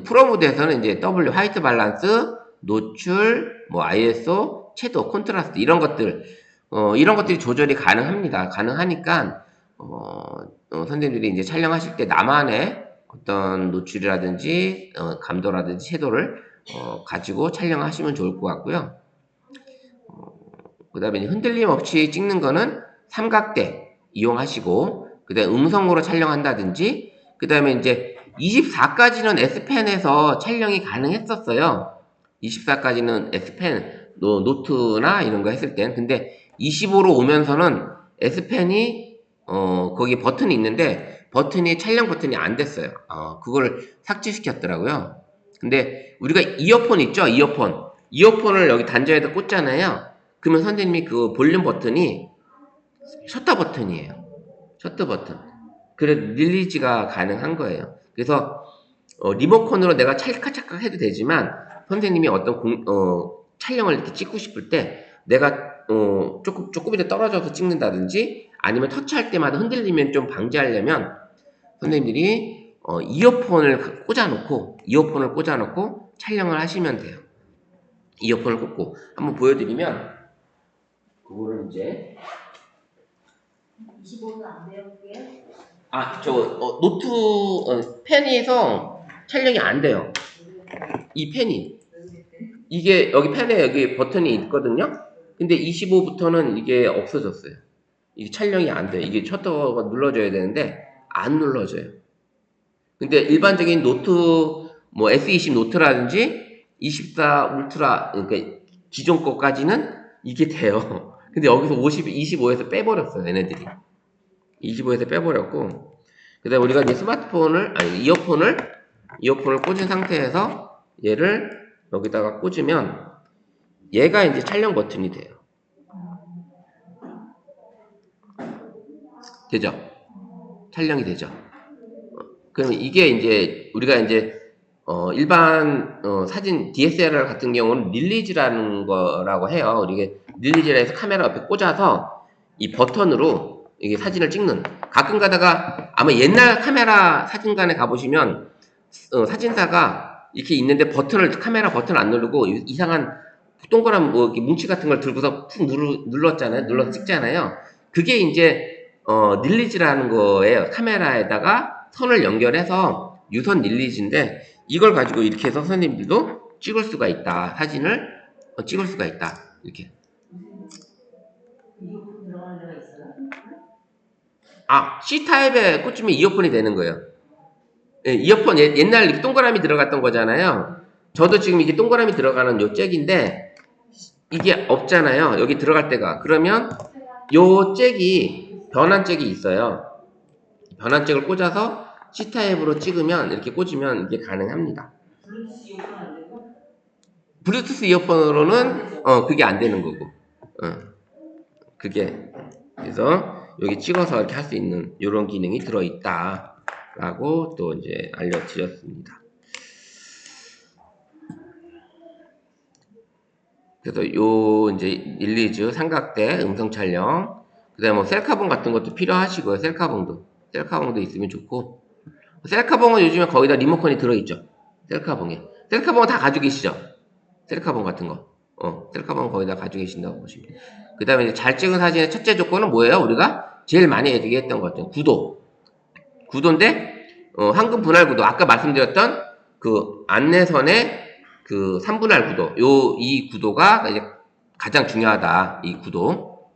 프로 모드에서는 이제 W 화이트 밸런스, 노출, 뭐 ISO, 채도, 콘트라스트 이런 것들이 조절이 가능합니다. 가능하니까 선생님들이 이제 촬영하실 때 나만의 어떤 노출이라든지 감도라든지 채도를 가지고 촬영하시면 좋을 것 같고요. 그 다음에 흔들림 없이 찍는 거는 삼각대 이용하시고, 그 다음에 음성으로 촬영한다든지, 그 다음에 이제 24까지는 S펜에서 촬영이 가능했었어요. 24까지는 S펜, 노트나 이런 거 했을 땐. 근데 25로 오면서는 S펜이, 거기 버튼이 있는데, 촬영 버튼이 안 됐어요. 그걸 삭제시켰더라고요. 근데 우리가 이어폰 있죠? 이어폰을 여기 단자에다 꽂잖아요. 그러면 선생님이 그 볼륨 버튼이 셔터 버튼이에요. 셔터 버튼. 그래 릴리즈가 가능한 거예요. 그래서 리모컨으로 내가 찰칵찰칵 해도 되지만 선생님이 어떤 촬영을 이렇게 찍고 싶을 때 내가 조금이라도 떨어져서 찍는다든지 아니면 터치할 때마다 흔들리면 좀 방지하려면 선생님들이 이어폰을 꽂아놓고 촬영을 하시면 돼요. 이어폰을 꽂고 한번 보여드리면 그거를 이제 25도 안 돼요, 그게? 노트 펜에서 촬영이 안 돼요. 이 펜이 이게 여기 펜에 여기 버튼이 있거든요. 근데 25부터는 이게 없어졌어요. 이게 촬영이 안 돼요. 이게 셔터가 눌러줘야 되는데 안 눌러져요. 근데 일반적인 노트 뭐 S20 노트라든지 24 울트라, 그러니까 기존 거까지는 이게 돼요. 근데 여기서 25에서 빼버렸어요, 얘네들이. 25에서 빼버렸고, 그 다음에 우리가 이제 이어폰을 꽂은 상태에서 얘를 여기다가 꽂으면 얘가 이제 촬영 버튼이 돼요. 되죠? 촬영이 되죠? 그러면 이게 이제 우리가 이제 일반 사진 DSLR 같은 경우는 릴리즈라는 거라고 해요. 이게 릴리즈라 해서 카메라 옆에 꽂아서 이 버튼으로 이게 사진을 찍는. 가끔 가다가 아마 옛날 카메라 사진관에 가보시면 사진사가 이렇게 있는데 카메라 버튼 안 누르고 이상한 동그란 뭐 이렇게 뭉치 같은 걸 들고서 푹 눌렀잖아요. 눌러서 찍잖아요. 그게 이제 릴리즈라는 거예요. 카메라에다가 선을 연결해서 유선 릴리즈인데 이걸 가지고 이렇게 해서 선생님들도 찍을 수가 있다. 사진을 찍을 수가 있다. 이렇게. 이어폰 들어가는 데가 있어요? 아, C타입에 꽂으면 이어폰이 되는 거예요. 예, 이어폰 옛날 이렇게 동그라미 들어갔던 거잖아요. 저도 지금 이게 동그라미 들어가는 요 잭인데 이게 없잖아요. 여기 들어갈 때가. 그러면 요 잭이 변환 잭이 있어요. 변환 잭을 꽂아서 C타입으로 찍으면 이렇게 꽂으면 이게 가능합니다. 블루투스 이어폰 안 되고? 블루투스 이어폰으로는 그게 안 되는 거고. 그게 그래서 여기 찍어서 이렇게 할 수 있는 이런 기능이 들어있다라고 또 이제 알려드렸습니다. 그래서 요 이제 릴리즈 삼각대 음성 촬영, 그다음에 뭐 셀카봉 같은 것도 필요하시고요. 셀카봉도 있으면 좋고. 셀카봉은 요즘에 거의 다 리모컨이 들어있죠. 셀카봉은 다 가지고 계시죠. 셀카봉 같은 거. 셀카봉은 거의 다 가지고 계신다고 보시면 돼요. 그 다음에 이제 잘 찍은 사진의 첫째 조건은 뭐예요? 우리가 제일 많이 얘기했던 것 같아요. 구도인데, 황금 분할 구도. 아까 말씀드렸던 그 안내선의 그 3분할 구도. 이 구도가 이제 가장 중요하다. 이 구도.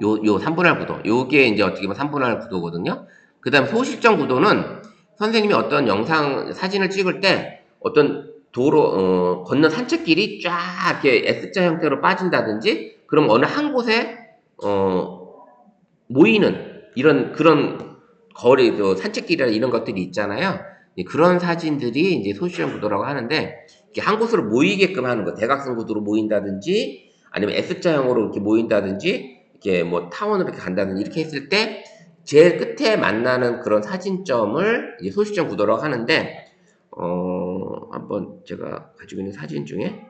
요 3분할 구도. 요게 이제 어떻게 보면 3분할 구도거든요. 그 다음 소실점 구도는 선생님이 어떤 사진을 찍을 때 어떤 도로, 건너 산책길이 쫙 이렇게 S자 형태로 빠진다든지, 그럼 어느 한 곳에, 모이는, 그런 거리, 산책길이나 이런 것들이 있잖아요. 그런 사진들이 이제 소실점 구도라고 하는데, 이렇게 한 곳으로 모이게끔 하는 거, 대각선 구도로 모인다든지, 아니면 S자형으로 이렇게 모인다든지, 이렇게 뭐 타원으로 이렇게 간다든지, 이렇게 했을 때, 제일 끝에 만나는 그런 사진점을 이제 소실점 구도라고 하는데, 한번 제가 가지고 있는 사진 중에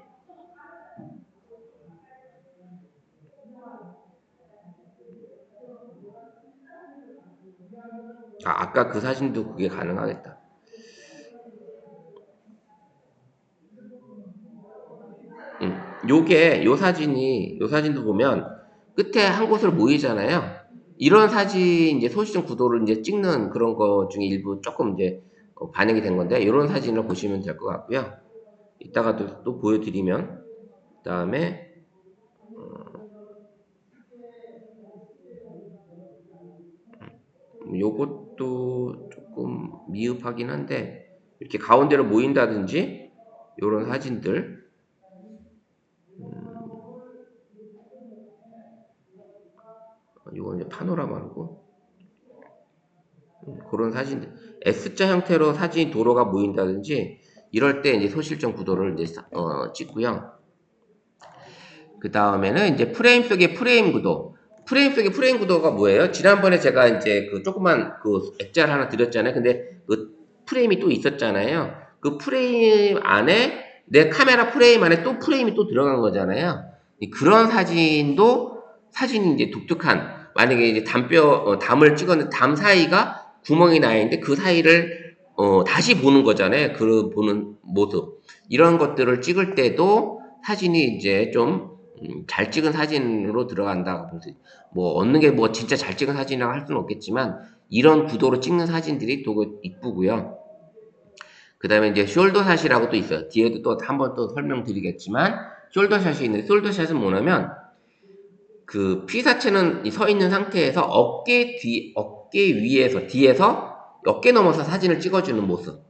아까 그 사진도 그게 가능하겠다. 요 사진도 보면 끝에 한 곳으로 모이잖아요. 이런 사진 이제 소시점 구도를 이제 찍는 그런 거 중에 일부 조금 이제 반영이 된 건데 이런 사진을 보시면 될 것 같고요. 이따가 또 보여드리면 그다음에 요것도 조금 미흡하긴 한데 이렇게 가운데로 모인다든지 이런 사진들 이건 이제 파노라마고 그런 사진들 S자 형태로 사진 도로가 모인다든지 이럴 때 이제 소실점 구도를 이제 찍고요. 그 다음에는 이제 프레임 속의 프레임 구도. 프레임 속의 프레임 구도가 뭐예요? 지난번에 제가 이제 그 조그만 그 액자를 하나 드렸잖아요. 근데 그 프레임이 또 있었잖아요. 그 프레임 안에 내 카메라 프레임 안에 또 프레임이 또 들어간 거잖아요. 그런 사진이 이제 독특한 만약에 이제 담을 찍었는데 담 사이가 구멍이 나 있는데 그 사이를 다시 보는 거잖아요. 그 보는 모습. 이런 것들을 찍을 때도 사진이 이제 좀 잘 찍은 사진으로 들어간다고 볼 수 있어요. 뭐 얻는 게 뭐 진짜 잘 찍은 사진이라고 할 수는 없겠지만 이런 구도로 찍는 사진들이 되게 이쁘고요. 그 다음에 이제 숄더샷이라고 또 있어요. 뒤에도 또 한번 또 설명드리겠지만 숄더샷이 있는데 숄더샷은 뭐냐면 그 피사체는 서 있는 상태에서 어깨 위에서 뒤에서 어깨 넘어서 사진을 찍어주는 모습.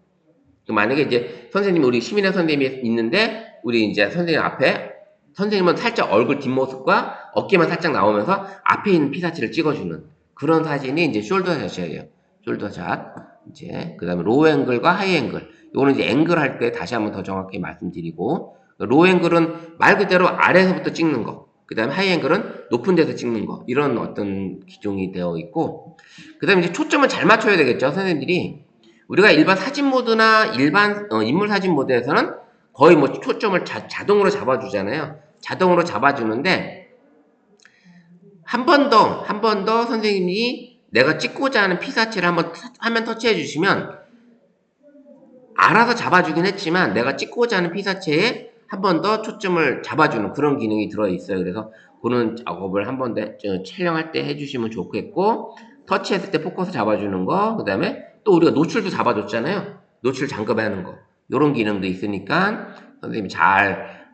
만약에 이제 선생님이 우리 시민의 선생님이 있는데 우리 이제 선생님 앞에 선생님은 살짝 얼굴 뒷모습과 어깨만 살짝 나오면서 앞에 있는 피사체를 찍어주는 그런 사진이 이제 숄더 샷이에요. 숄더 샷. 이제 그다음에 로우 앵글과 하이 앵글. 이거는 이제 앵글 할 때 다시 한번 더 정확히 말씀드리고 로우 앵글은 말 그대로 아래에서부터 찍는 거. 그다음에 하이 앵글은 높은 데서 찍는 거. 이런 어떤 기종이 되어 있고 그다음에 이제 초점을 잘 맞춰야 되겠죠, 선생님들이. 우리가 일반 사진 모드나 일반 인물 사진 모드에서는 거의 뭐 초점을 자동으로 잡아주잖아요. 자동으로 잡아주는데 한 번 더 선생님이 내가 찍고자 하는 피사체를 한번 화면 터치해 주시면 알아서 잡아주긴 했지만 내가 찍고자 하는 피사체에 한 번 더 초점을 잡아주는 그런 기능이 들어있어요. 그래서 그런 작업을 한 번 더 촬영할 때 해주시면 좋겠고 터치했을 때 포커스 잡아주는 거, 그 다음에 또 우리가 노출도 잡아줬잖아요. 노출 잠금하는 거. 요런 기능도 있으니까 선생님이 잘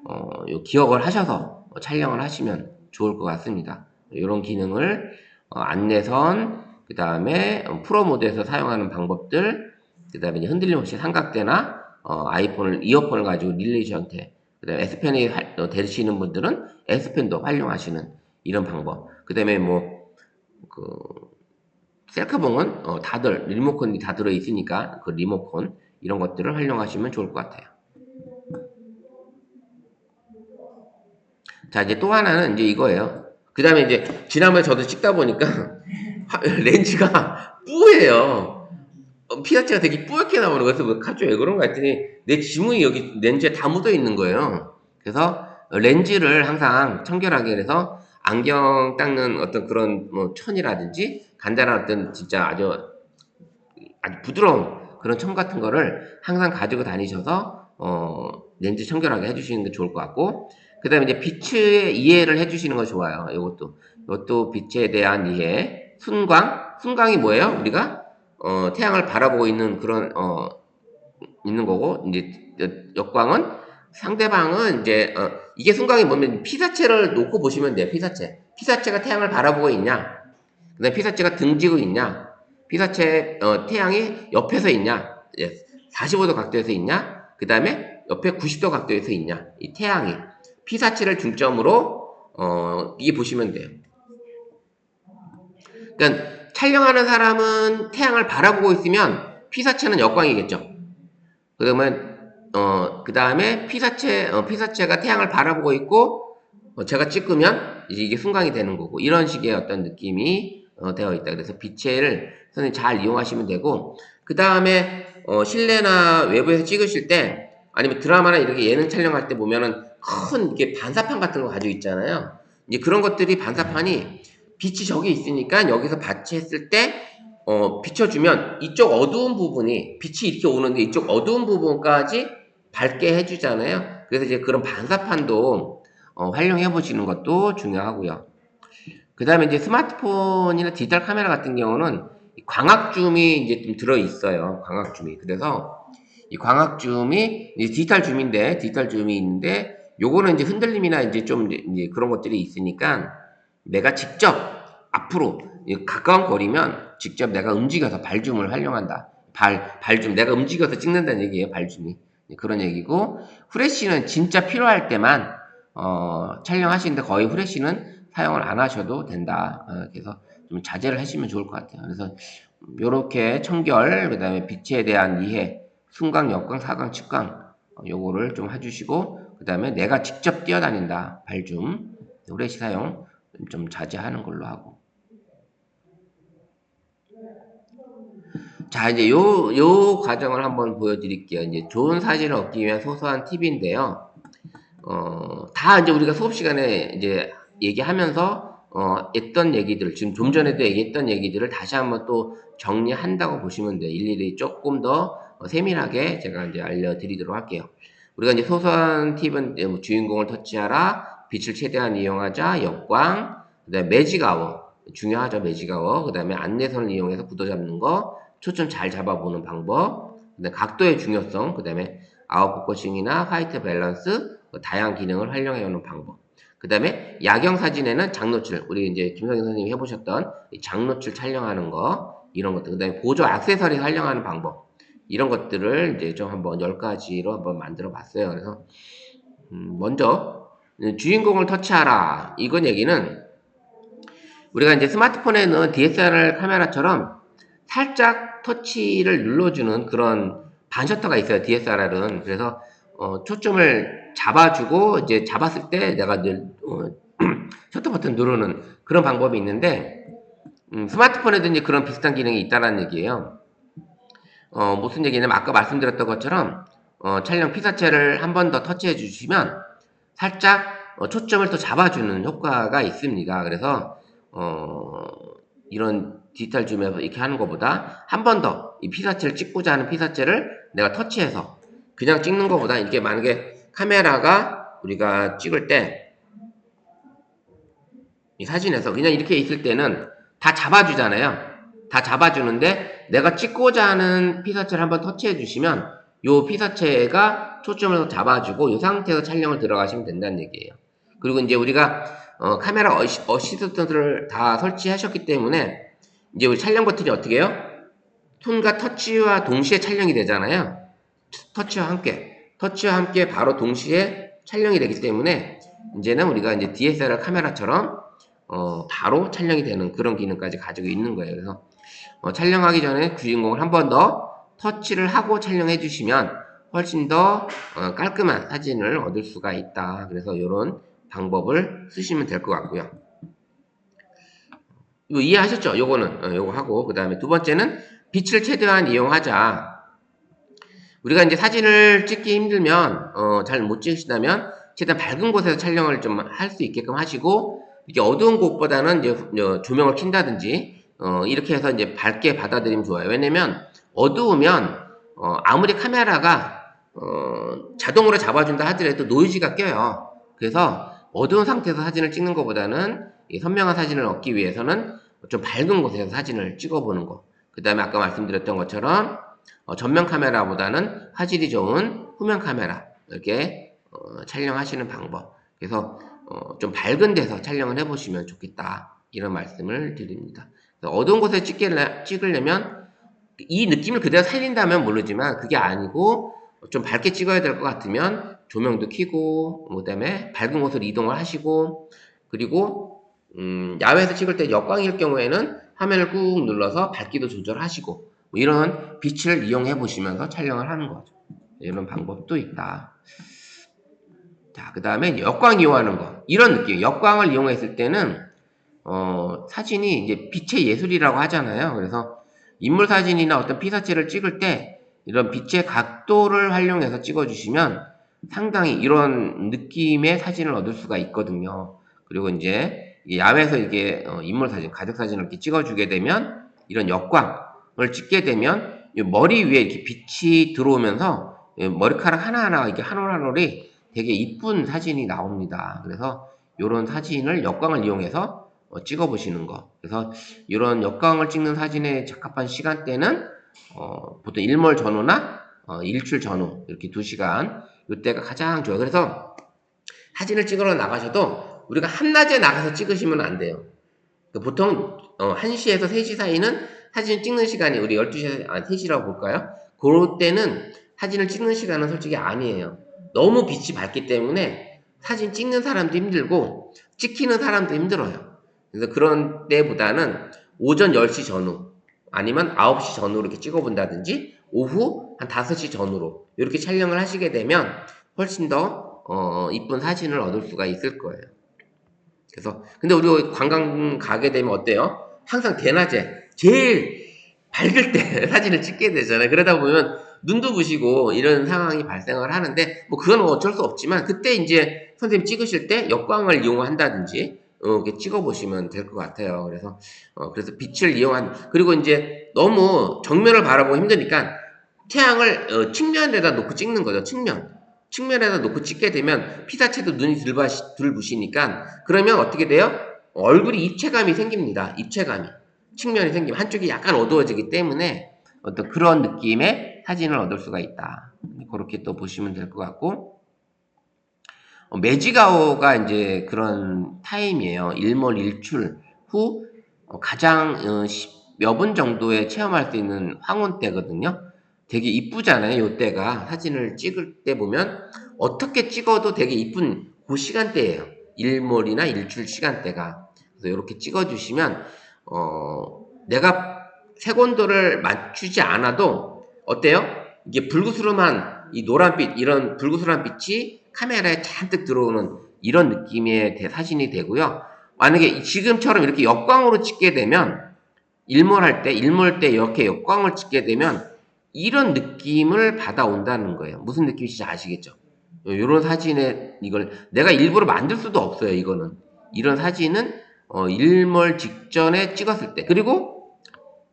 기억을 하셔서 촬영을 하시면 좋을 것 같습니다. 요런 기능을 안내선, 그 다음에 프로 모드에서 사용하는 방법들, 그 다음에 흔들림 없이 삼각대나 이어폰을 가지고 릴레이션 형태, 그 다음에 S펜이 되시는 분들은 S펜도 활용하시는 이런 방법. 그 다음에 셀카봉은 다들 리모컨이 다 들어있으니까 그 리모컨 이런 것들을 활용하시면 좋을 것 같아요. 자, 이제 또 하나는 이제 이거예요. 그 다음에 이제 지난번에 저도 찍다 보니까 렌즈가 뿌예요. 피사체가 되게 뿌옇게 나오는 거예요. 그래서 갑자기 왜 그런가 했더니 내 지문이 여기 렌즈에 다 묻어 있는 거예요. 그래서 렌즈를 항상 청결하게 해서 안경 닦는 어떤 그런 천이라든지 간단한 어떤 진짜 아주 부드러운 그런 천 같은 거를 항상 가지고 다니셔서 렌즈 청결하게 해주시는 게 좋을 것 같고 그 다음에 이제 빛의 이해를 해주시는 거 좋아요. 이것도 빛에 대한 이해. 순광이 뭐예요? 우리가 태양을 바라보고 있는 그런 있는 거고 이제 역광은 상대방은 이제 이게 순광이 뭐냐면 피사체를 놓고 보시면 돼요. 피사체가 태양을 바라보고 있냐, 그다음에 피사체가 등지고 있냐, 피사체 태양이 옆에서 있냐, 45도 각도에서 있냐, 그 다음에 옆에 90도 각도에서 있냐, 이 태양이 피사체를 중점으로 이게 보시면 돼요. 그러니까 촬영하는 사람은 태양을 바라보고 있으면 피사체는 역광이겠죠. 그러면 그 다음에 피사체가 태양을 바라보고 있고 제가 찍으면 이게 순광이 되는 거고 이런 식의 어떤 느낌이 되어 있다. 그래서 빛을 선생님 잘 이용하시면 되고 그 다음에 실내나 외부에서 찍으실 때 아니면 드라마나 이렇게 예능 촬영할 때 보면은 큰 이렇게 반사판 같은 거 가지고 있잖아요. 이제 그런 것들이 반사판이 빛이 저기 있으니까 여기서 받치했을 때 비춰주면 이쪽 어두운 부분이 빛이 이렇게 오는데 이쪽 어두운 부분까지 밝게 해주잖아요. 그래서 이제 그런 반사판도 활용해 보시는 것도 중요하고요. 그 다음에 이제 스마트폰이나 디지털 카메라 같은 경우는 광학줌이 이제 좀 들어 있어요. 광학줌이. 그래서 이 광학줌이 디지털 줌이 있는데 요거는 이제 흔들림이나 이제 좀 이제 그런 것들이 있으니까 내가 직접 앞으로 가까운 거리면 직접 내가 움직여서 발줌을 활용한다. 발줌 내가 움직여서 찍는다는 얘기예요. 발줌이 그런 얘기고 후레쉬는 진짜 필요할 때만 촬영하시는데 거의 후레쉬는 사용을 안 하셔도 된다. 그래서 좀 자제를 하시면 좋을 것 같아요. 그래서 요렇게 청결 그다음에 빛에 대한 이해 순광, 역광, 사광, 측광 요거를 좀 해주시고 그 다음에 내가 직접 뛰어다닌다. 발줌 후레쉬 사용 좀 자제하는 걸로 하고. 자, 이제 요 과정을 한번 보여드릴게요. 이제 좋은 사진을 얻기 위한 소소한 팁인데요. 다 이제 우리가 수업 시간에 이제 얘기하면서, 했던 얘기들, 지금 좀 전에도 얘기했던 얘기들을 다시 한번 또 정리한다고 보시면 돼요. 일일이 조금 더 세밀하게 제가 이제 알려드리도록 할게요. 우리가 이제 소소한 팁은 이제 주인공을 터치하라, 빛을 최대한 이용하자, 역광, 그 다음에 매직아워, 중요하죠, 매직아워, 그 다음에 안내선을 이용해서 구도 잡는 거, 초점 잘 잡아보는 방법, 그 다음에 각도의 중요성, 그 다음에 아웃포커싱이나 화이트 밸런스, 다양한 기능을 활용해오는 방법. 그 다음에 야경 사진에는 장노출, 우리 이제 김성현 선생님이 해보셨던 장노출 촬영하는 거, 이런 것들. 그 다음에 보조 액세서리 활용하는 방법. 이런 것들을 이제 좀 한번 10가지로 한번 만들어 봤어요. 그래서 먼저 주인공을 터치하라. 이건 얘기는 우리가 이제 스마트폰에는 DSLR 카메라처럼 살짝 터치를 눌러주는 그런 반셔터가 있어요. DSLR은. 그래서 초점을 잡아주고 이제 잡았을 때 내가 셔터 버튼 누르는 그런 방법이 있는데 스마트폰에도 이제 그런 비슷한 기능이 있다는 얘기예요. 무슨 얘기냐면 아까 말씀드렸던 것처럼 촬영 피사체를 한 번 더 터치해 주시면 살짝 초점을 또 잡아주는 효과가 있습니다. 그래서 이런 디지털 줌에서 이렇게 하는 것보다 한 번 더 이 피사체를 찍고자 하는 피사체를 내가 터치해서 그냥 찍는 것보다 이게 만약에 카메라가 우리가 찍을 때 이 사진에서 그냥 이렇게 있을 때는 다 잡아주잖아요. 다 잡아주는데 내가 찍고자 하는 피사체를 한번 터치해 주시면 요 피사체가 초점을 잡아주고 이 상태에서 촬영을 들어가시면 된다는 얘기예요. 그리고 이제 우리가 카메라 어시스턴트를 다 설치하셨기 때문에 이제 우리 촬영 버튼이 어떻게 해요? 손과 터치와 동시에 촬영이 되잖아요. 터치와 함께 바로 동시에 촬영이 되기 때문에 이제는 우리가 이제 DSLR 카메라처럼 바로 촬영이 되는 그런 기능까지 가지고 있는 거예요. 그래서 촬영하기 전에 주인공을 한 번 더 터치를 하고 촬영해 주시면 훨씬 더 깔끔한 사진을 얻을 수가 있다. 그래서 이런 방법을 쓰시면 될 것 같고요. 이거 이해하셨죠? 요거는 요거 하고 그 다음에 두 번째는 빛을 최대한 이용하자. 우리가 이제 사진을 찍기 힘들면 잘 못 찍으시다면 최대한 밝은 곳에서 촬영을 좀 할 수 있게끔 하시고 이게 어두운 곳보다는 이제 조명을 킨다든지 이렇게 해서 이제 밝게 받아들이면 좋아요. 왜냐면 어두우면 아무리 카메라가 자동으로 잡아준다 하더라도 노이즈가 껴요. 그래서 어두운 상태에서 사진을 찍는 것보다는 이 선명한 사진을 얻기 위해서는 좀 밝은 곳에서 사진을 찍어보는 거. 그 다음에 아까 말씀드렸던 것처럼 전면 카메라보다는 화질이 좋은 후면 카메라 이렇게 촬영하시는 방법. 그래서 좀 밝은 데서 촬영을 해보시면 좋겠다. 이런 말씀을 드립니다. 어두운 곳에 찍으려면 이 느낌을 그대로 살린다면 모르지만 그게 아니고 좀 밝게 찍어야 될 것 같으면 조명도 켜고 그다음에 밝은 곳으로 이동을 하시고 그리고 야외에서 찍을 때 역광일 경우에는 화면을 꾹 눌러서 밝기도 조절하시고 뭐 이런 빛을 이용해 보시면서 촬영을 하는 거죠. 이런 방법도 있다. 자, 그 다음에 역광 이용하는 거. 이런 느낌. 역광을 이용했을 때는 사진이 이제 빛의 예술이라고 하잖아요. 그래서 인물 사진이나 어떤 피사체를 찍을 때 이런 빛의 각도를 활용해서 찍어주시면 상당히 이런 느낌의 사진을 얻을 수가 있거든요. 그리고 이제 야외에서 이게 인물 사진, 가족 사진을 이렇게 찍어주게 되면 이런 역광을 찍게 되면 머리 위에 이렇게 빛이 들어오면서 머리카락 하나하나 이렇게 한 올 한 올이 되게 이쁜 사진이 나옵니다. 그래서 이런 사진을 역광을 이용해서 찍어 보시는 거. 그래서 이런 역광을 찍는 사진에 적합한 시간대는 보통 일몰 전후나 일출 전후 이렇게 2시간 이때가 가장 좋아요. 그래서 사진을 찍으러 나가셔도 우리가 한낮에 나가서 찍으시면 안 돼요. 보통 1시에서 3시 사이는 사진 찍는 시간이 우리 12시, 3시라고 볼까요? 그럴 때는 사진을 찍는 시간은 솔직히 아니에요. 너무 빛이 밝기 때문에 사진 찍는 사람도 힘들고 찍히는 사람도 힘들어요. 그래서 그런 때보다는 오전 10시 전후 아니면 9시 전후로 이렇게 찍어본다든지 오후 한 5시 전후로 이렇게 촬영을 하시게 되면 훨씬 더 이쁜 사진을 얻을 수가 있을 거예요. 그래서 근데 우리 관광 가게 되면 어때요? 항상 대낮에 제일 밝을 때 사진을 찍게 되잖아요. 그러다 보면 눈도 부시고 이런 상황이 발생을 하는데 뭐 그건 어쩔 수 없지만 그때 이제 선생님 찍으실 때 역광을 이용한다든지 이렇게 찍어보시면 될 것 같아요. 그래서 빛을 이용한 그리고 이제 너무 정면을 바라보기 힘드니까 태양을 측면에다 놓고 찍는 거죠. 측면에다 놓고 찍게 되면 피사체도 눈이 덜 부시니까 그러면 어떻게 돼요? 얼굴이 입체감이 생깁니다. 입체감이 측면이 생기면 한쪽이 약간 어두워지기 때문에 어떤 그런 느낌의 사진을 얻을 수가 있다. 그렇게 또 보시면 될 것 같고 매지가오가 이제 그런 타임이에요. 일몰 일출 후 가장 몇 분 정도에 체험할 수 있는 황혼 때거든요. 되게 이쁘잖아요. 요 때가 사진을 찍을 때 보면 어떻게 찍어도 되게 이쁜 그 시간대예요. 일몰이나 일출 시간대가. 그래서 이렇게 찍어주시면 내가 색온도를 맞추지 않아도 어때요? 이게 불그스름한 이 노란빛 이런 불그스름한 빛이 카메라에 잔뜩 들어오는 이런 느낌의 사진이 되고요. 만약에 지금처럼 이렇게 역광으로 찍게 되면 일몰 때 이렇게 역광을 찍게 되면 이런 느낌을 받아온다는 거예요. 무슨 느낌인지 아시겠죠? 이런 사진에 이걸 내가 일부러 만들 수도 없어요. 이거는 이런 사진은 일몰 직전에 찍었을 때 그리고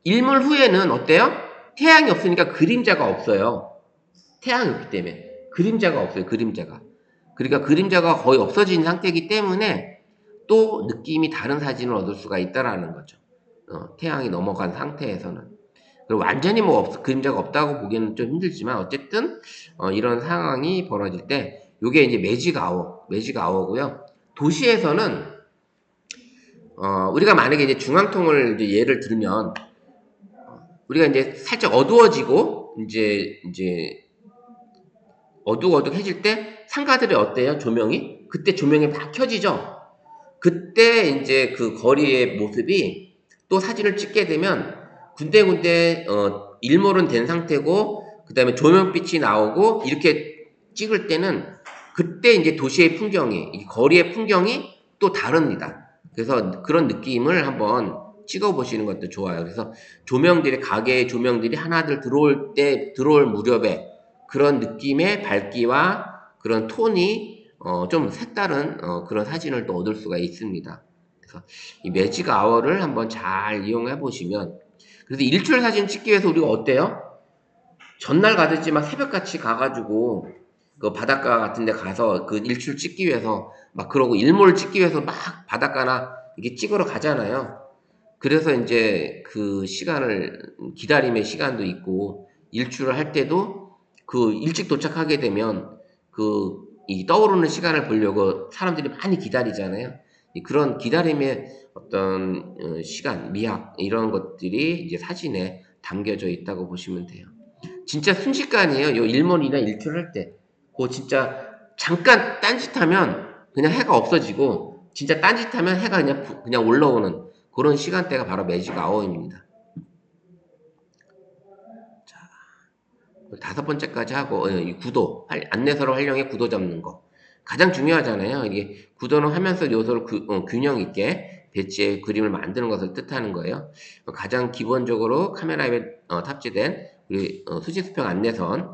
일몰 후에는 어때요? 태양이 없으니까 그림자가 없어요. 태양이 없기 때문에 그림자가 없어요. 그림자가 그러니까 그림자가 거의 없어진 상태이기 때문에 또 느낌이 다른 사진을 얻을 수가 있다라는 거죠. 태양이 넘어간 상태에서는. 그리고 완전히 뭐 그림자가 없다고 보기에는 좀 힘들지만 어쨌든 이런 상황이 벌어질 때 이게 이제 매직 아워고요. 도시에서는 우리가 만약에 이제 중앙통을 이제 예를 들면 우리가 이제 살짝 어두워지고 이제 어둑어둑해질 때 상가들이 어때요? 조명이? 그때 조명이 막 켜지죠? 그때 이제 그 거리의 모습이 또 사진을 찍게 되면 군데군데 일몰은 된 상태고 그 다음에 조명빛이 나오고 이렇게 찍을 때는 그때 이제 도시의 풍경이 이 거리의 풍경이 또 다릅니다. 그래서 그런 느낌을 한번 찍어 보시는 것도 좋아요. 그래서 조명들이 가게의 조명들이 하나둘 들어올 무렵에 그런 느낌의 밝기와 그런 톤이 좀 색다른 그런 사진을 또 얻을 수가 있습니다. 그래서 이 매직 아워를 한번 잘 이용해 보시면 그래서 일출 사진 찍기 위해서 우리가 어때요? 전날 가든지 막 새벽같이 가가지고 그 바닷가 같은 데 가서 그 일출 찍기 위해서 막 그러고 일몰 찍기 위해서 막 바닷가나 이게 찍으러 가잖아요. 그래서 이제 그 시간을 기다림의 시간도 있고 일출을 할 때도 그 일찍 도착하게 되면 그 이 떠오르는 시간을 보려고 사람들이 많이 기다리잖아요. 그런 기다림의 어떤 시간, 미학 이런 것들이 이제 사진에 담겨져 있다고 보시면 돼요. 진짜 순식간이에요. 요 일몰이나 일출할 때. 그 진짜 잠깐 딴짓하면 그냥 해가 없어지고 진짜 딴짓하면 해가 그냥 올라오는 그런 시간대가 바로 매직 아워입니다. 자, 다섯 번째까지 하고 이 구도 안내서를 활용해 구도 잡는 거 가장 중요하잖아요. 이게 구도는 화면 속 요소를 균형 있게 배치해 그림을 만드는 것을 뜻하는 거예요. 가장 기본적으로 카메라에 탑재된 우리 수직수평 안내선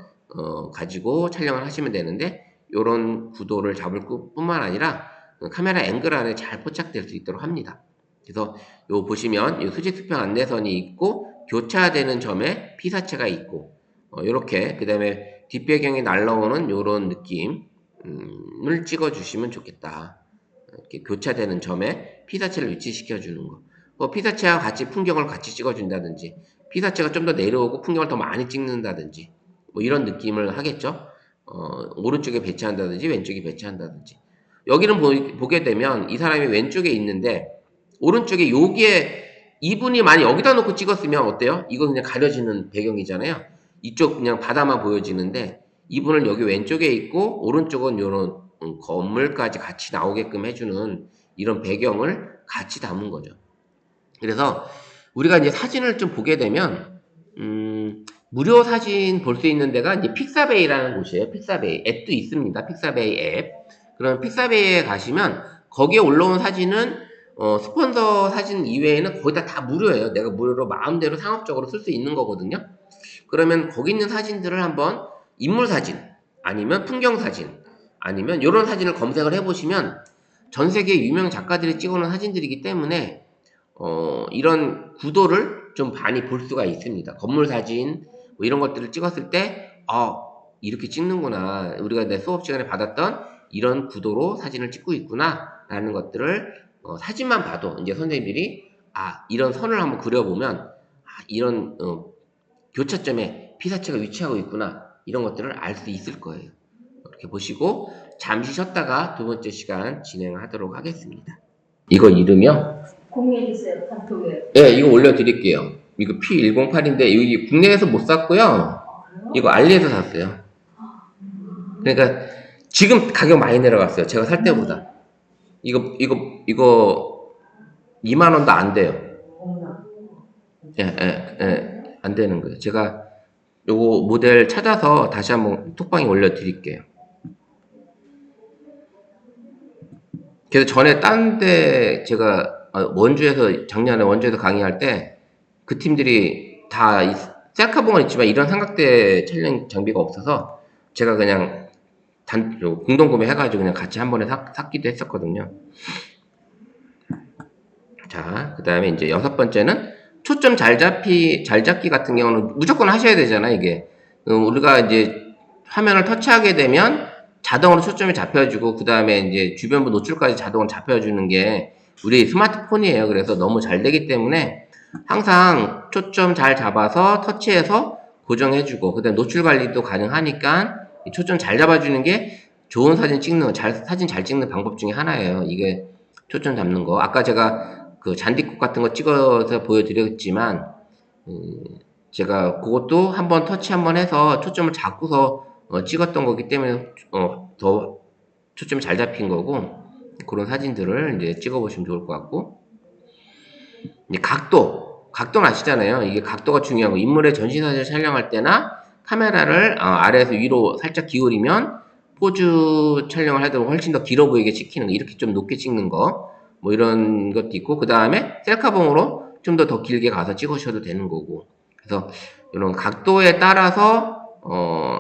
가지고 촬영을 하시면 되는데 이런 구도를 잡을 뿐만 아니라 카메라 앵글 안에 잘 포착될 수 있도록 합니다. 그래서 요 보시면 이 수직수평 안내선이 있고 교차되는 점에 피사체가 있고 요렇게 그 다음에 뒷배경에 날라오는 요런 느낌을 찍어 주시면 좋겠다. 이렇게 교차되는 점에 피사체를 위치시켜 주는 거. 피사체와 같이 풍경을 같이 찍어 준다든지 피사체가 좀 더 내려오고 풍경을 더 많이 찍는다든지 뭐 이런 느낌을 하겠죠. 오른쪽에 배치한다든지 왼쪽에 배치한다든지 여기는 보게 되면 이 사람이 왼쪽에 있는데 오른쪽에 여기에 이분이 많이 여기다 놓고 찍었으면 어때요? 이거 그냥 가려지는 배경이잖아요. 이쪽 그냥 바다만 보여지는데 이분은 여기 왼쪽에 있고 오른쪽은 이런 건물까지 같이 나오게끔 해주는 이런 배경을 같이 담은 거죠. 그래서 우리가 이제 사진을 좀 보게 되면 무료 사진 볼 수 있는 데가 이제 픽사베이라는 곳이에요. 픽사베이 앱도 있습니다. 픽사베이 앱. 그럼 픽사베이에 가시면 거기에 올라온 사진은 스폰서 사진 이외에는 거의 다 무료예요. 내가 무료로 마음대로 상업적으로 쓸 수 있는 거거든요. 그러면 거기 있는 사진들을 한번 인물 사진 아니면 풍경 사진 아니면 이런 사진을 검색을 해보시면 전 세계 유명 작가들이 찍어놓은 사진들이기 때문에 이런 구도를 좀 많이 볼 수가 있습니다. 건물 사진 뭐 이런 것들을 찍었을 때 이렇게 찍는구나. 우리가 내 수업 시간에 받았던 이런 구도로 사진을 찍고 있구나 라는 것들을 사진만 봐도 이제 선생님들이 이런 선을 한번 그려보면 이런 교차점에 피사체가 위치하고 있구나 이런 것들을 알 수 있을 거예요. 이렇게 보시고 잠시 쉬었다가 두 번째 시간 진행하도록 하겠습니다. 이거 이름이요? 공유해주세요. 단톡에. 네, 이거 올려드릴게요. 이거 P108인데 여기 국내에서 못 샀고요. 이거 알리에서 샀어요. 그러니까 지금 가격 많이 내려갔어요. 제가 살 때보다. 이거 2만 원도 안 돼요. 어머나. 안 되는 거예요. 제가 요거 모델 찾아서 다시 한번 톡방에 올려드릴게요. 그래서 전에 딴 데 제가 원주에서 작년에 원주에서 강의할 때 그 팀들이 다 셀카봉은 있지만 이런 삼각대 촬영 장비가 없어서 제가 그냥 공동 구매 해가지고 그냥 같이 한 번에 샀기도 했었거든요. 자, 그 다음에 이제 6번째는 초점 잘 잡기 같은 경우는 무조건 하셔야 되잖아, 이게. 우리가 이제 화면을 터치하게 되면 자동으로 초점이 잡혀주고, 그 다음에 이제 주변부 노출까지 자동으로 잡혀주는 게 우리 스마트폰이에요. 그래서 너무 잘 되기 때문에 항상 초점 잘 잡아서 터치해서 고정해주고, 그 다음에 노출 관리도 가능하니까 초점 잘 잡아주는 게 좋은 사진 찍는, 사진 잘 찍는 방법 중에 하나예요. 이게 초점 잡는 거. 아까 제가 그 잔디꽃 같은 거 찍어서 보여드렸지만, 제가 그것도 한번 터치 한번 해서 초점을 잡고서 찍었던 거기 때문에 더 초점이 잘 잡힌 거고, 그런 사진들을 이제 찍어보시면 좋을 것 같고, 이제 각도는 아시잖아요. 이게 각도가 중요한 거. 인물의 전시사진을 촬영할 때나 카메라를 아래에서 위로 살짝 기울이면 포즈 촬영을 하더라도 훨씬 더 길어 보이게 찍히는 거. 이렇게 좀 높게 찍는 거. 뭐 이런 것도 있고, 그 다음에 셀카봉으로 좀 더 길게 가서 찍으셔도 되는 거고. 그래서 이런 각도에 따라서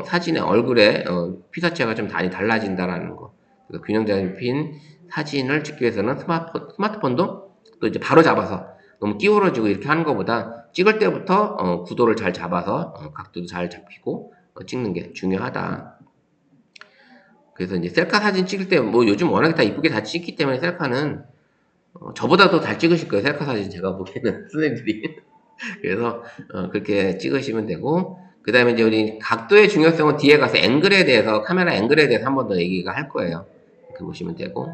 사진의 얼굴에 피사체가 좀 많이 달라진다라는 거. 그래서 균형 잡힌 사진을 찍기 위해서는 스마트폰도 또 이제 바로 잡아서 너무 끼우러지고 이렇게 하는 것보다 찍을 때부터 구도를 잘 잡아서 각도도 잘 잡히고 찍는 게 중요하다. 그래서 이제 셀카 사진 찍을 때 뭐 요즘 워낙에 다 이쁘게 다 찍기 때문에 셀카는 저보다도 잘 찍으실 거예요. 셀카 사진 제가 보기에는 선생님들이. 그래서 그렇게 찍으시면 되고, 그 다음에 이제 우리 각도의 중요성은 뒤에 가서 앵글에 대해서, 카메라 앵글에 대해서 한 번 더 얘기가 할 거예요. 이렇게 보시면 되고,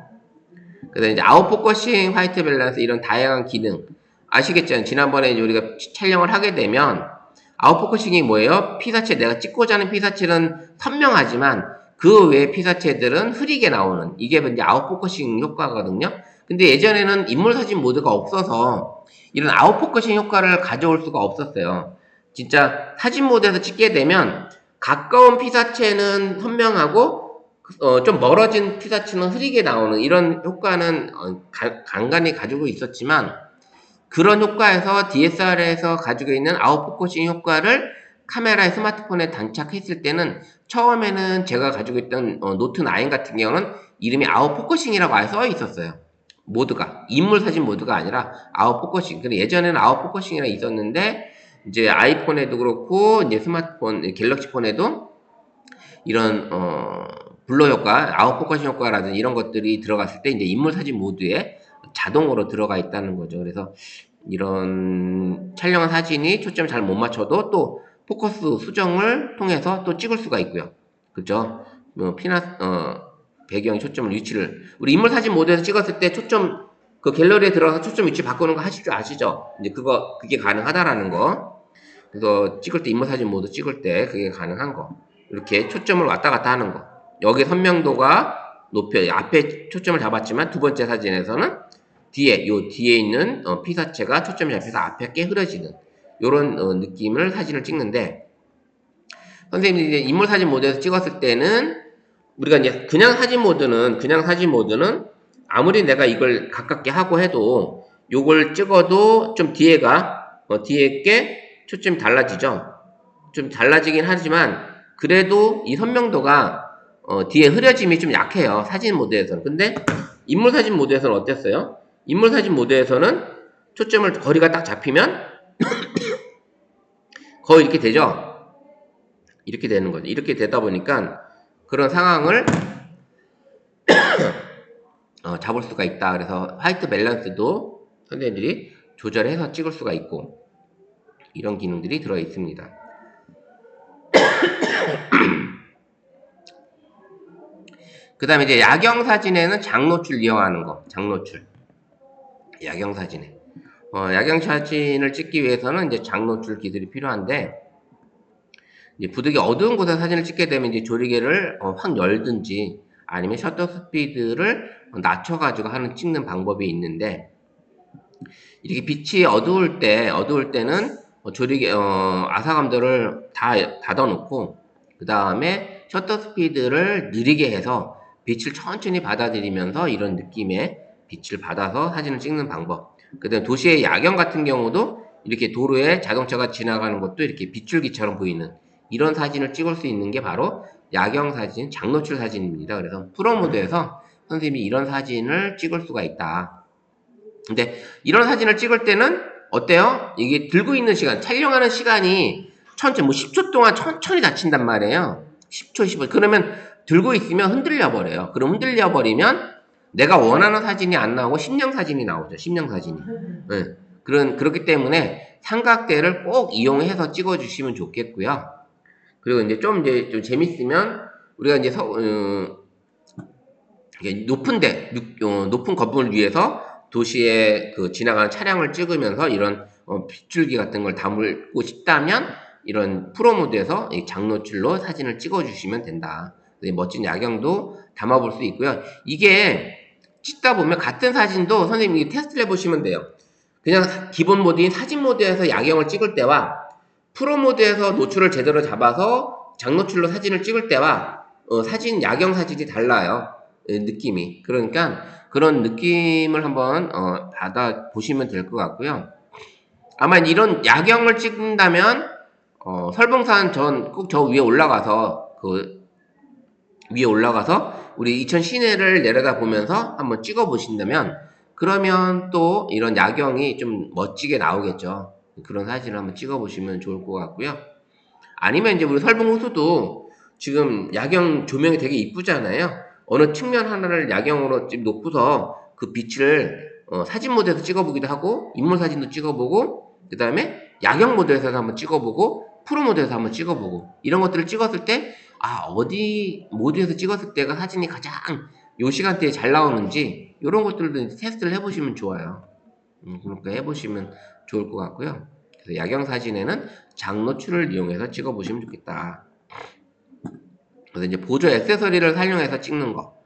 그다음에 이제 아웃포커싱, 화이트 밸런스 이런 다양한 기능 아시겠죠? 지난번에 이제 우리가 촬영을 하게 되면 아웃포커싱이 뭐예요? 피사체, 내가 찍고자 하는 피사체는 선명하지만 그 외의 피사체들은 흐리게 나오는, 이게 이제 아웃포커싱 효과거든요. 근데 예전에는 인물 사진 모드가 없어서 이런 아웃포커싱 효과를 가져올 수가 없었어요. 진짜 사진 모드에서 찍게 되면 가까운 피사체는 선명하고 좀 멀어진 피사체는 흐리게 나오는 이런 효과는 간간히 가지고 있었지만, 그런 효과에서 DSLR에서 가지고 있는 아웃포커싱 효과를 카메라에 스마트폰에 단착했을 때는 처음에는 제가 가지고 있던 노트 9 같은 경우는 이름이 아웃포커싱이라고 아예 써 있었어요. 모드가 인물 사진 모드가 아니라 아웃포커싱. 근데 예전에는 아웃포커싱이라 있었는데 이제 아이폰에도 그렇고 이제 스마트폰 갤럭시 폰에도 이런 블러 효과, 아웃포커싱 효과라든지 이런 것들이 들어갔을 때 이제 인물 사진 모드에 자동으로 들어가 있다는 거죠. 그래서 이런 촬영한 사진이 초점 잘 못 맞춰도 또 포커스 수정을 통해서 또 찍을 수가 있고요. 그죠? 배경 초점 위치를 우리 인물 사진 모드에서 찍었을 때 초점 그 갤러리에 들어가서 초점 위치 바꾸는 거 하실 줄 아시죠? 이제 그게 가능하다라는 거. 그래서 찍을 때 인물 사진 모드 찍을 때 그게 가능한 거. 이렇게 초점을 왔다 갔다 하는 거. 여기 선명도가 앞에 초점을 잡았지만 두 번째 사진에서는 뒤에 있는 피사체가 초점이 잡혀서 앞에 꽤 흐려지는 요런 느낌을 사진을 찍는데, 선생님이 이제 인물 사진 모드에서 찍었을 때는 우리가 이제 그냥 사진 모드는 아무리 내가 이걸 가깝게 하고 해도 요걸 찍어도 좀 뒤에 게 초점이 달라지죠. 좀 달라지긴 하지만 그래도 이 선명도가 뒤에 흐려짐이 좀 약해요. 사진 모드에서는. 근데 인물 사진 모드에서는 어땠어요? 인물 사진 모드에서는 초점을 거리가 딱 잡히면 거의 이렇게 되죠. 이렇게 되는 거죠. 이렇게 되다 보니까 그런 상황을 잡을 수가 있다. 그래서 화이트 밸런스도 선생님들이 조절해서 찍을 수가 있고 이런 기능들이 들어 있습니다. 그 다음에 이제 야경 사진에는 장노출 이용하는 거. 장노출. 야경 사진에. 야경 사진을 찍기 위해서는 이제 장노출 기술이 필요한데, 이제 부득이 어두운 곳에 사진을 찍게 되면 이제 조리개를 확 열든지 아니면 셔터 스피드를 낮춰가지고 찍는 방법이 있는데, 이렇게 빛이 어두울 때는 조리개, 아사감도를 다 닫아놓고, 그 다음에 셔터 스피드를 느리게 해서 빛을 천천히 받아들이면서 이런 느낌의 빛을 받아서 사진을 찍는 방법. 그 다음에 도시의 야경 같은 경우도 이렇게 도로에 자동차가 지나가는 것도 이렇게 빗줄기처럼 보이는 이런 사진을 찍을 수 있는 게 바로 야경 사진, 장노출 사진입니다. 그래서 프로 모드에서 선생님이 이런 사진을 찍을 수가 있다. 근데 이런 사진을 찍을 때는 어때요? 이게 들고 있는 시간, 촬영하는 시간이 천천히, 10초 동안 천천히 닫힌단 말이에요. 10초, 15초. 그러면 들고 있으면 흔들려 버려요. 그럼 흔들려 버리면 내가 원하는 사진이 안 나오고 심령 사진이 나오죠. 심령 사진이. 네. 그렇기 때문에 삼각대를 꼭 이용해서 찍어주시면 좋겠고요. 그리고 이제 좀 재밌으면 우리가 이제 높은 건물을 위해서 도시에 지나가는 차량을 찍으면서 이런 빗줄기 같은 걸 담고 싶다면 이런 프로 모드에서 장노출로 사진을 찍어주시면 된다. 멋진 야경도 담아볼 수 있고요. 이게 찍다 보면 같은 사진도 선생님이 테스트를 해보시면 돼요. 그냥 기본 모드인 사진 모드에서 야경을 찍을 때와 프로 모드에서 노출을 제대로 잡아서 장노출로 사진을 찍을 때와 야경 사진이 달라요. 느낌이. 그러니까 그런 느낌을 한번 받아 보시면 될 것 같고요. 아마 이런 야경을 찍는다면 설봉산 꼭 저 위에 올라가서 우리 이천 시내를 내려다 보면서 한번 찍어 보신다면, 그러면 또 이런 야경이 좀 멋지게 나오겠죠. 그런 사진을 한번 찍어 보시면 좋을 것 같고요. 아니면 이제 우리 설봉 호수도 지금 야경 조명이 되게 이쁘잖아요. 어느 측면 하나를 야경으로 좀 놓고서 그 빛을 사진 모드에서 찍어보기도 하고, 인물 사진도 찍어보고, 그 다음에 야경 모드에서 한번 찍어보고, 프로 모드에서 한번 찍어보고, 이런 것들을 찍었을 때 어디 모드에서 찍었을 때가 사진이 가장 요 시간대에 잘 나오는지 이런 것들도 테스트를 해보시면 좋아요. 그러니까 해보시면 좋을 것 같고요. 그래서 야경 사진에는 장노출을 이용해서 찍어보시면 좋겠다. 그래서 이제 보조 액세서리를 활용해서 찍는 거,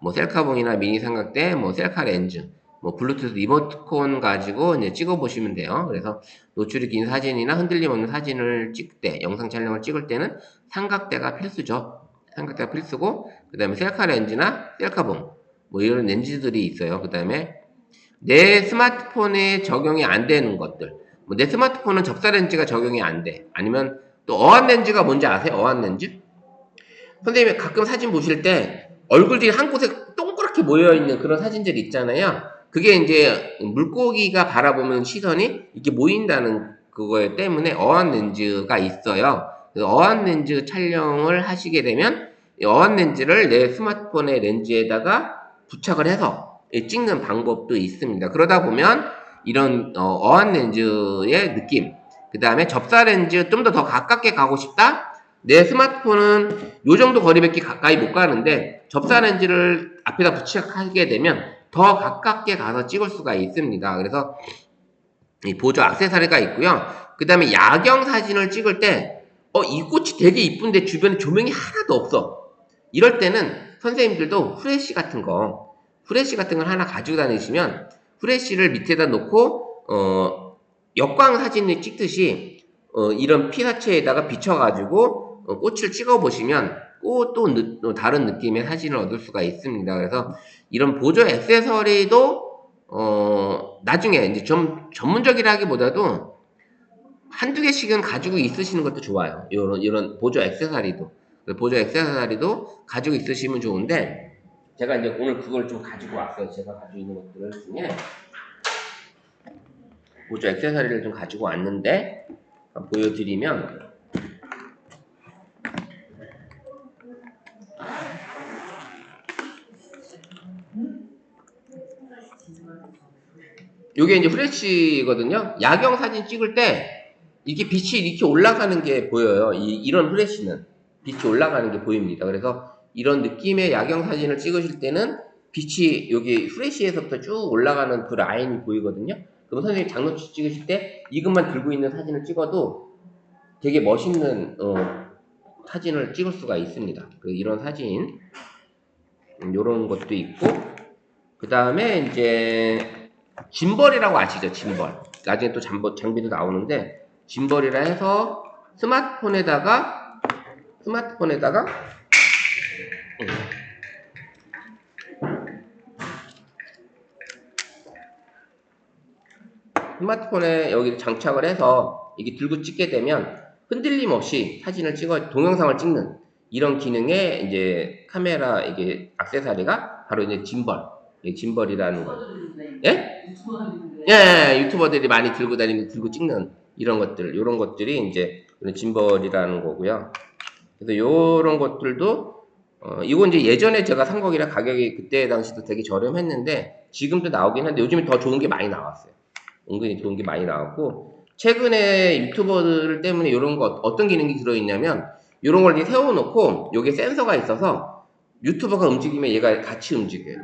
뭐 셀카봉이나 미니 삼각대, 뭐 셀카 렌즈, 뭐 블루투스 리모컨 가지고 이제 찍어보시면 돼요. 그래서 노출이 긴 사진이나 흔들림 없는 사진을 찍을 때, 영상 촬영을 찍을 때는 삼각대가 필수죠. 삼각대가 필수고, 그 다음에 셀카 렌즈나 셀카봉, 뭐 이런 렌즈들이 있어요. 그 다음에 내 스마트폰에 적용이 안 되는 것들, 뭐 내 스마트폰은 접사 렌즈가 적용이 안 돼. 아니면 또 어안 렌즈가 뭔지 아세요? 어안 렌즈? 선생님이 가끔 사진 보실 때 얼굴들이 한 곳에 동그랗게 모여있는 그런 사진들이 있잖아요. 그게 이제 물고기가 바라보는 시선이 이렇게 모인다는 그거 때문에 어안 렌즈가 있어요. 그래서 어안 렌즈 촬영을 하시게 되면 이 어안 렌즈를 내 스마트폰의 렌즈에다가 부착을 해서 찍는 방법도 있습니다. 그러다 보면 이런 어안 렌즈의 느낌, 그 다음에 접사 렌즈 좀 더 가깝게 가고 싶다? 내 스마트폰은 요 정도 거리밖에 가까이 못 가는데 접사 렌즈를 앞에다 부착하게 되면 더 가깝게 가서 찍을 수가 있습니다. 그래서 이 보조 액세서리가 있고요. 그 다음에 야경 사진을 찍을 때 이 꽃이 되게 이쁜데 주변에 조명이 하나도 없어. 이럴 때는 선생님들도 후레쉬 같은 걸 하나 가지고 다니시면, 후레쉬를 밑에다 놓고 역광 사진을 찍듯이 이런 피사체에다가 비춰가지고 꽃을 찍어보시면 또 다른 느낌의 사진을 얻을 수가 있습니다. 그래서 이런 보조 액세서리도 나중에 이제 좀 전문적이라기보다도 한두 개씩은 가지고 있으시는 것도 좋아요. 이런 보조 액세서리도 가지고 있으시면 좋은데, 제가 이제 오늘 그걸 좀 가지고 왔어요. 제가 가지고 있는 것들 중에 보조 액세서리를 좀 가지고 왔는데 보여드리면, 요게 이제 후레쉬거든요. 야경 사진 찍을 때 이게 빛이 이렇게 올라가는 게 보여요. 이런 후레쉬는 빛이 올라가는 게 보입니다. 그래서 이런 느낌의 야경 사진을 찍으실 때는 빛이 여기 후레쉬에서부터 쭉 올라가는 그 라인이 보이거든요. 그럼 선생님 장노출 찍으실 때 이것만 들고 있는 사진을 찍어도 되게 멋있는 사진을 찍을 수가 있습니다. 이런 사진, 이런 것도 있고, 그 다음에 이제 짐벌이라고 아시죠? 짐벌. 나중에 또 장비도 나오는데 짐벌이라 해서 스마트폰에다가 음, 스마트폰에 여기 장착을 해서 이게 들고 찍게 되면 흔들림 없이 사진을 동영상을 찍는 이런 기능의 이제 카메라 이게 액세서리가 바로 이제 짐벌이라는 거예요. 예? 예, 유튜버들이 많이 들고 다니면서 들고 찍는 이런 것들이 이제 짐벌이라는 거고요. 그래서 요런 것들도 이건 이제 예전에 제가 산 거기라 가격이 그때 당시도 되게 저렴했는데 지금도 나오긴 한데 요즘에 더 좋은 게 많이 나왔어요. 은근히 좋은 게 많이 나왔고 최근에 유튜버들 때문에 이런 거 어떤 기능이 들어있냐면 이런 걸 이렇게 세워놓고 여기에 센서가 있어서 유튜버가 움직이면 얘가 같이 움직여요.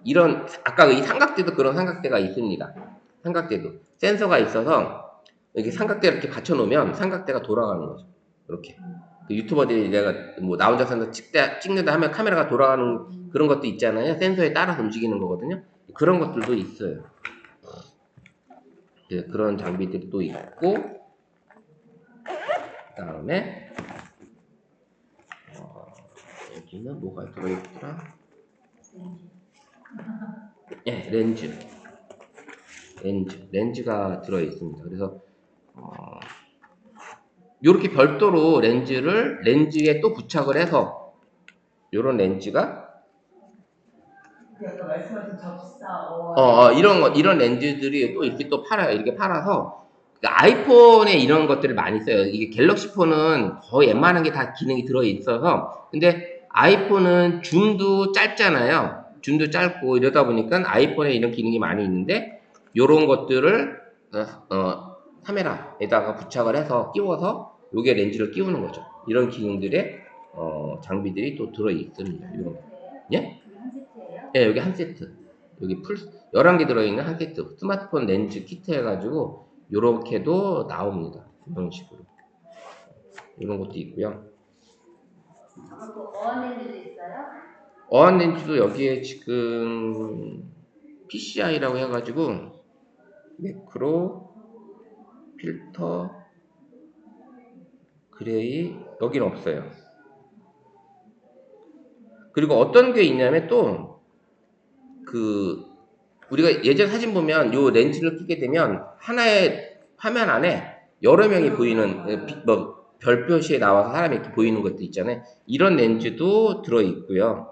이런 아까 이 삼각대도 그런 삼각대가 있습니다. 삼각대도 센서가 있어서 이렇게 삼각대를 이렇게 받쳐놓으면 삼각대가 돌아가는 거죠. 이렇게 유튜버들이 내가 뭐 나 혼자서 찍는다 하면 카메라가 돌아가는 그런 것도 있잖아요. 센서에 따라서 움직이는 거거든요. 그런 것들도 있어요. 그런 장비들이 또 있고, 그 다음에 여기는 뭐가 들어있더라? 예, 렌즈가 들어있습니다. 그래서 이렇게 별도로 렌즈에 또 부착을 해서 이런 렌즈가 아까 말씀하신 접사 이런 렌즈들이 또 이렇게 또 팔아요. 이렇게 팔아서 그러니까 아이폰에 이런 것들을 많이 써요. 이게 갤럭시 폰은 거의 웬만한 게 다 기능이 들어 있어서 근데 아이폰은 줌도 짧잖아요. 줌도 짧고 이러다 보니까 아이폰에 이런 기능이 많이 있는데 이런 것들을 카메라에다가 부착을 해서 끼워서 요게 렌즈를 끼우는 거죠. 이런 기능들의 장비들이 또 들어 있습니다. 이런 예? 한 세트예요? 예, 여기 한 세트. 여기 11개 들어있는 한 세트. 스마트폰 렌즈 키트 해가지고, 요렇게도 나옵니다. 이런 식으로. 이런 것도 있고요. 그리고 어안렌즈도 있어요? 어안 렌즈도 여기에 지금 PCI라고 해가지고, 매크로, 필터, 그레이, 여기는 없어요. 그리고 어떤 게 있냐면 또, 우리가 예전 사진 보면 요 렌즈를 끼게 되면 하나의 화면 안에 여러 명이 보이는 별 표시에 나와서 사람이 이렇게 보이는 것도 있잖아요. 이런 렌즈도 들어 있고요.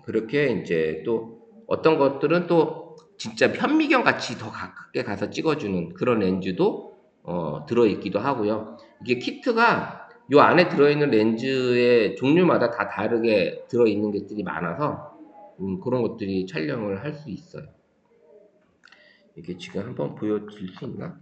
그렇게 이제 또 어떤 것들은 또 진짜 현미경 같이 더 가깝게 가서 찍어주는 그런 렌즈도 들어 있기도 하고요. 이게 키트가 요 안에 들어있는 렌즈의 종류마다 다 다르게 들어 있는 것들이 많아서 그런 것들이 촬영을 할 수 있어요. 이게 지금 한번 보여드릴 수 있나?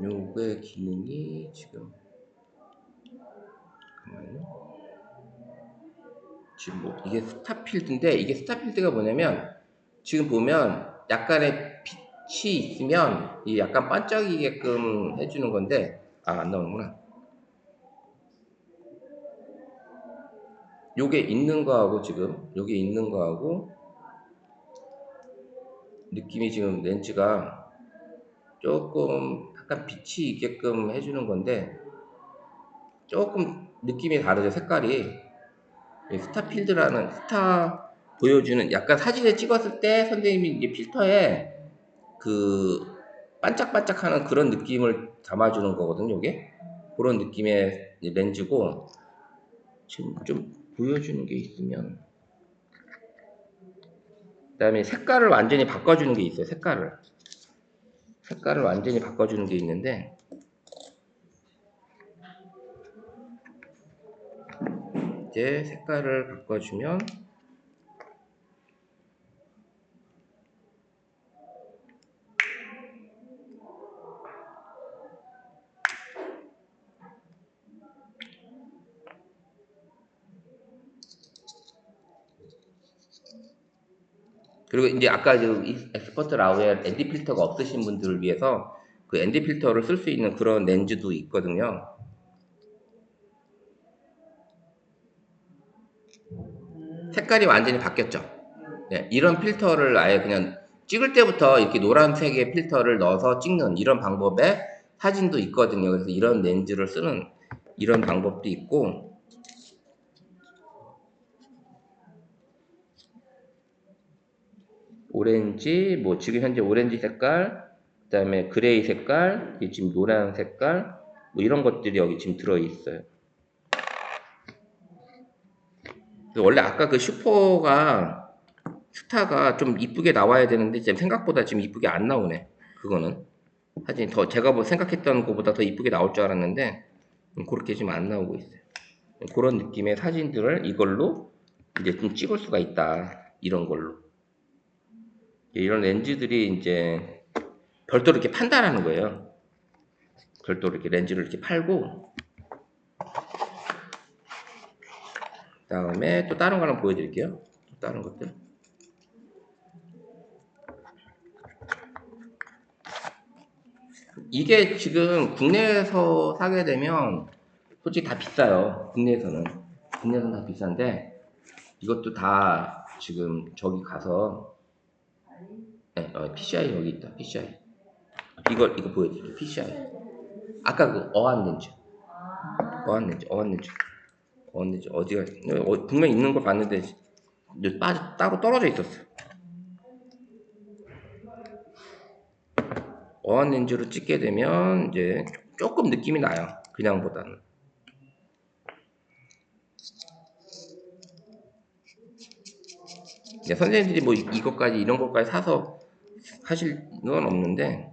요거의 기능이 지금 잠깐만요. 지금 이게 스타필드인데 이게 스타필드가 뭐냐면 지금 보면 약간의 빛이 있으면 이 약간 반짝이게끔 해주는 건데 안 나오는구나. 요게 있는 거하고 지금 요게 있는 거하고 느낌이 지금 렌즈가 조금 약간 빛이 있게끔 해주는 건데 조금 느낌이 다르죠. 색깔이 스타필드라는 스타 보여주는 약간 사진에 찍었을 때 선생님이 이제 필터에 그 반짝반짝하는 그런 느낌을 담아주는 거거든요. 이게 그런 느낌의 렌즈고 지금 좀 보여주는 게 있으면 그다음에 색깔을 완전히 바꿔주는 게 있어요. 색깔을 완전히 바꿔주는 게 있는데 이제 색깔을 바꿔주면 그리고 이제 아까 그 엑스퍼트 라우에 ND 필터가 없으신 분들을 위해서 그 ND 필터를 쓸 수 있는 그런 렌즈도 있거든요. 색깔이 완전히 바뀌었죠. 네, 이런 필터를 아예 그냥 찍을 때부터 이렇게 노란색의 필터를 넣어서 찍는 이런 방법의 사진도 있거든요. 그래서 이런 렌즈를 쓰는 이런 방법도 있고 오렌지, 뭐 지금 현재 오렌지 색깔, 그 다음에 그레이 색깔, 지금 노란 색깔, 뭐 이런 것들이 여기 지금 들어있어요. 원래 아까 그 스타가 좀 이쁘게 나와야 되는데 지금 생각보다 지금 이쁘게 안 나오네. 그거는 사진 더 제가 뭐 생각했던 것보다 더 이쁘게 나올 줄 알았는데 그렇게 지금 안 나오고 있어요. 그런 느낌의 사진들을 이걸로 이제 좀 찍을 수가 있다. 이런 걸로. 이런 렌즈들이 이제 별도로 이렇게 판다라는 거예요. 별도로 이렇게 렌즈를 이렇게 팔고 그다음에 또 다른 거 하나 보여드릴게요. 또 다른 것들. 이게 지금 국내에서 사게 되면 솔직히 다 비싸요. 국내에서는 다 비싼데 이것도 다 지금 저기 가서 네, PCI 여기 있다. PCI 이거 보여드릴게요. PCI 아까 그 어안렌즈 어디가 분명히 있는 걸 봤는데 따로 떨어져 있었어. 어안렌즈로 찍게 되면 이제 조금 느낌이 나요. 그냥보다는. 선생님들이 뭐 이런 것까지 사서 하실 건 없는데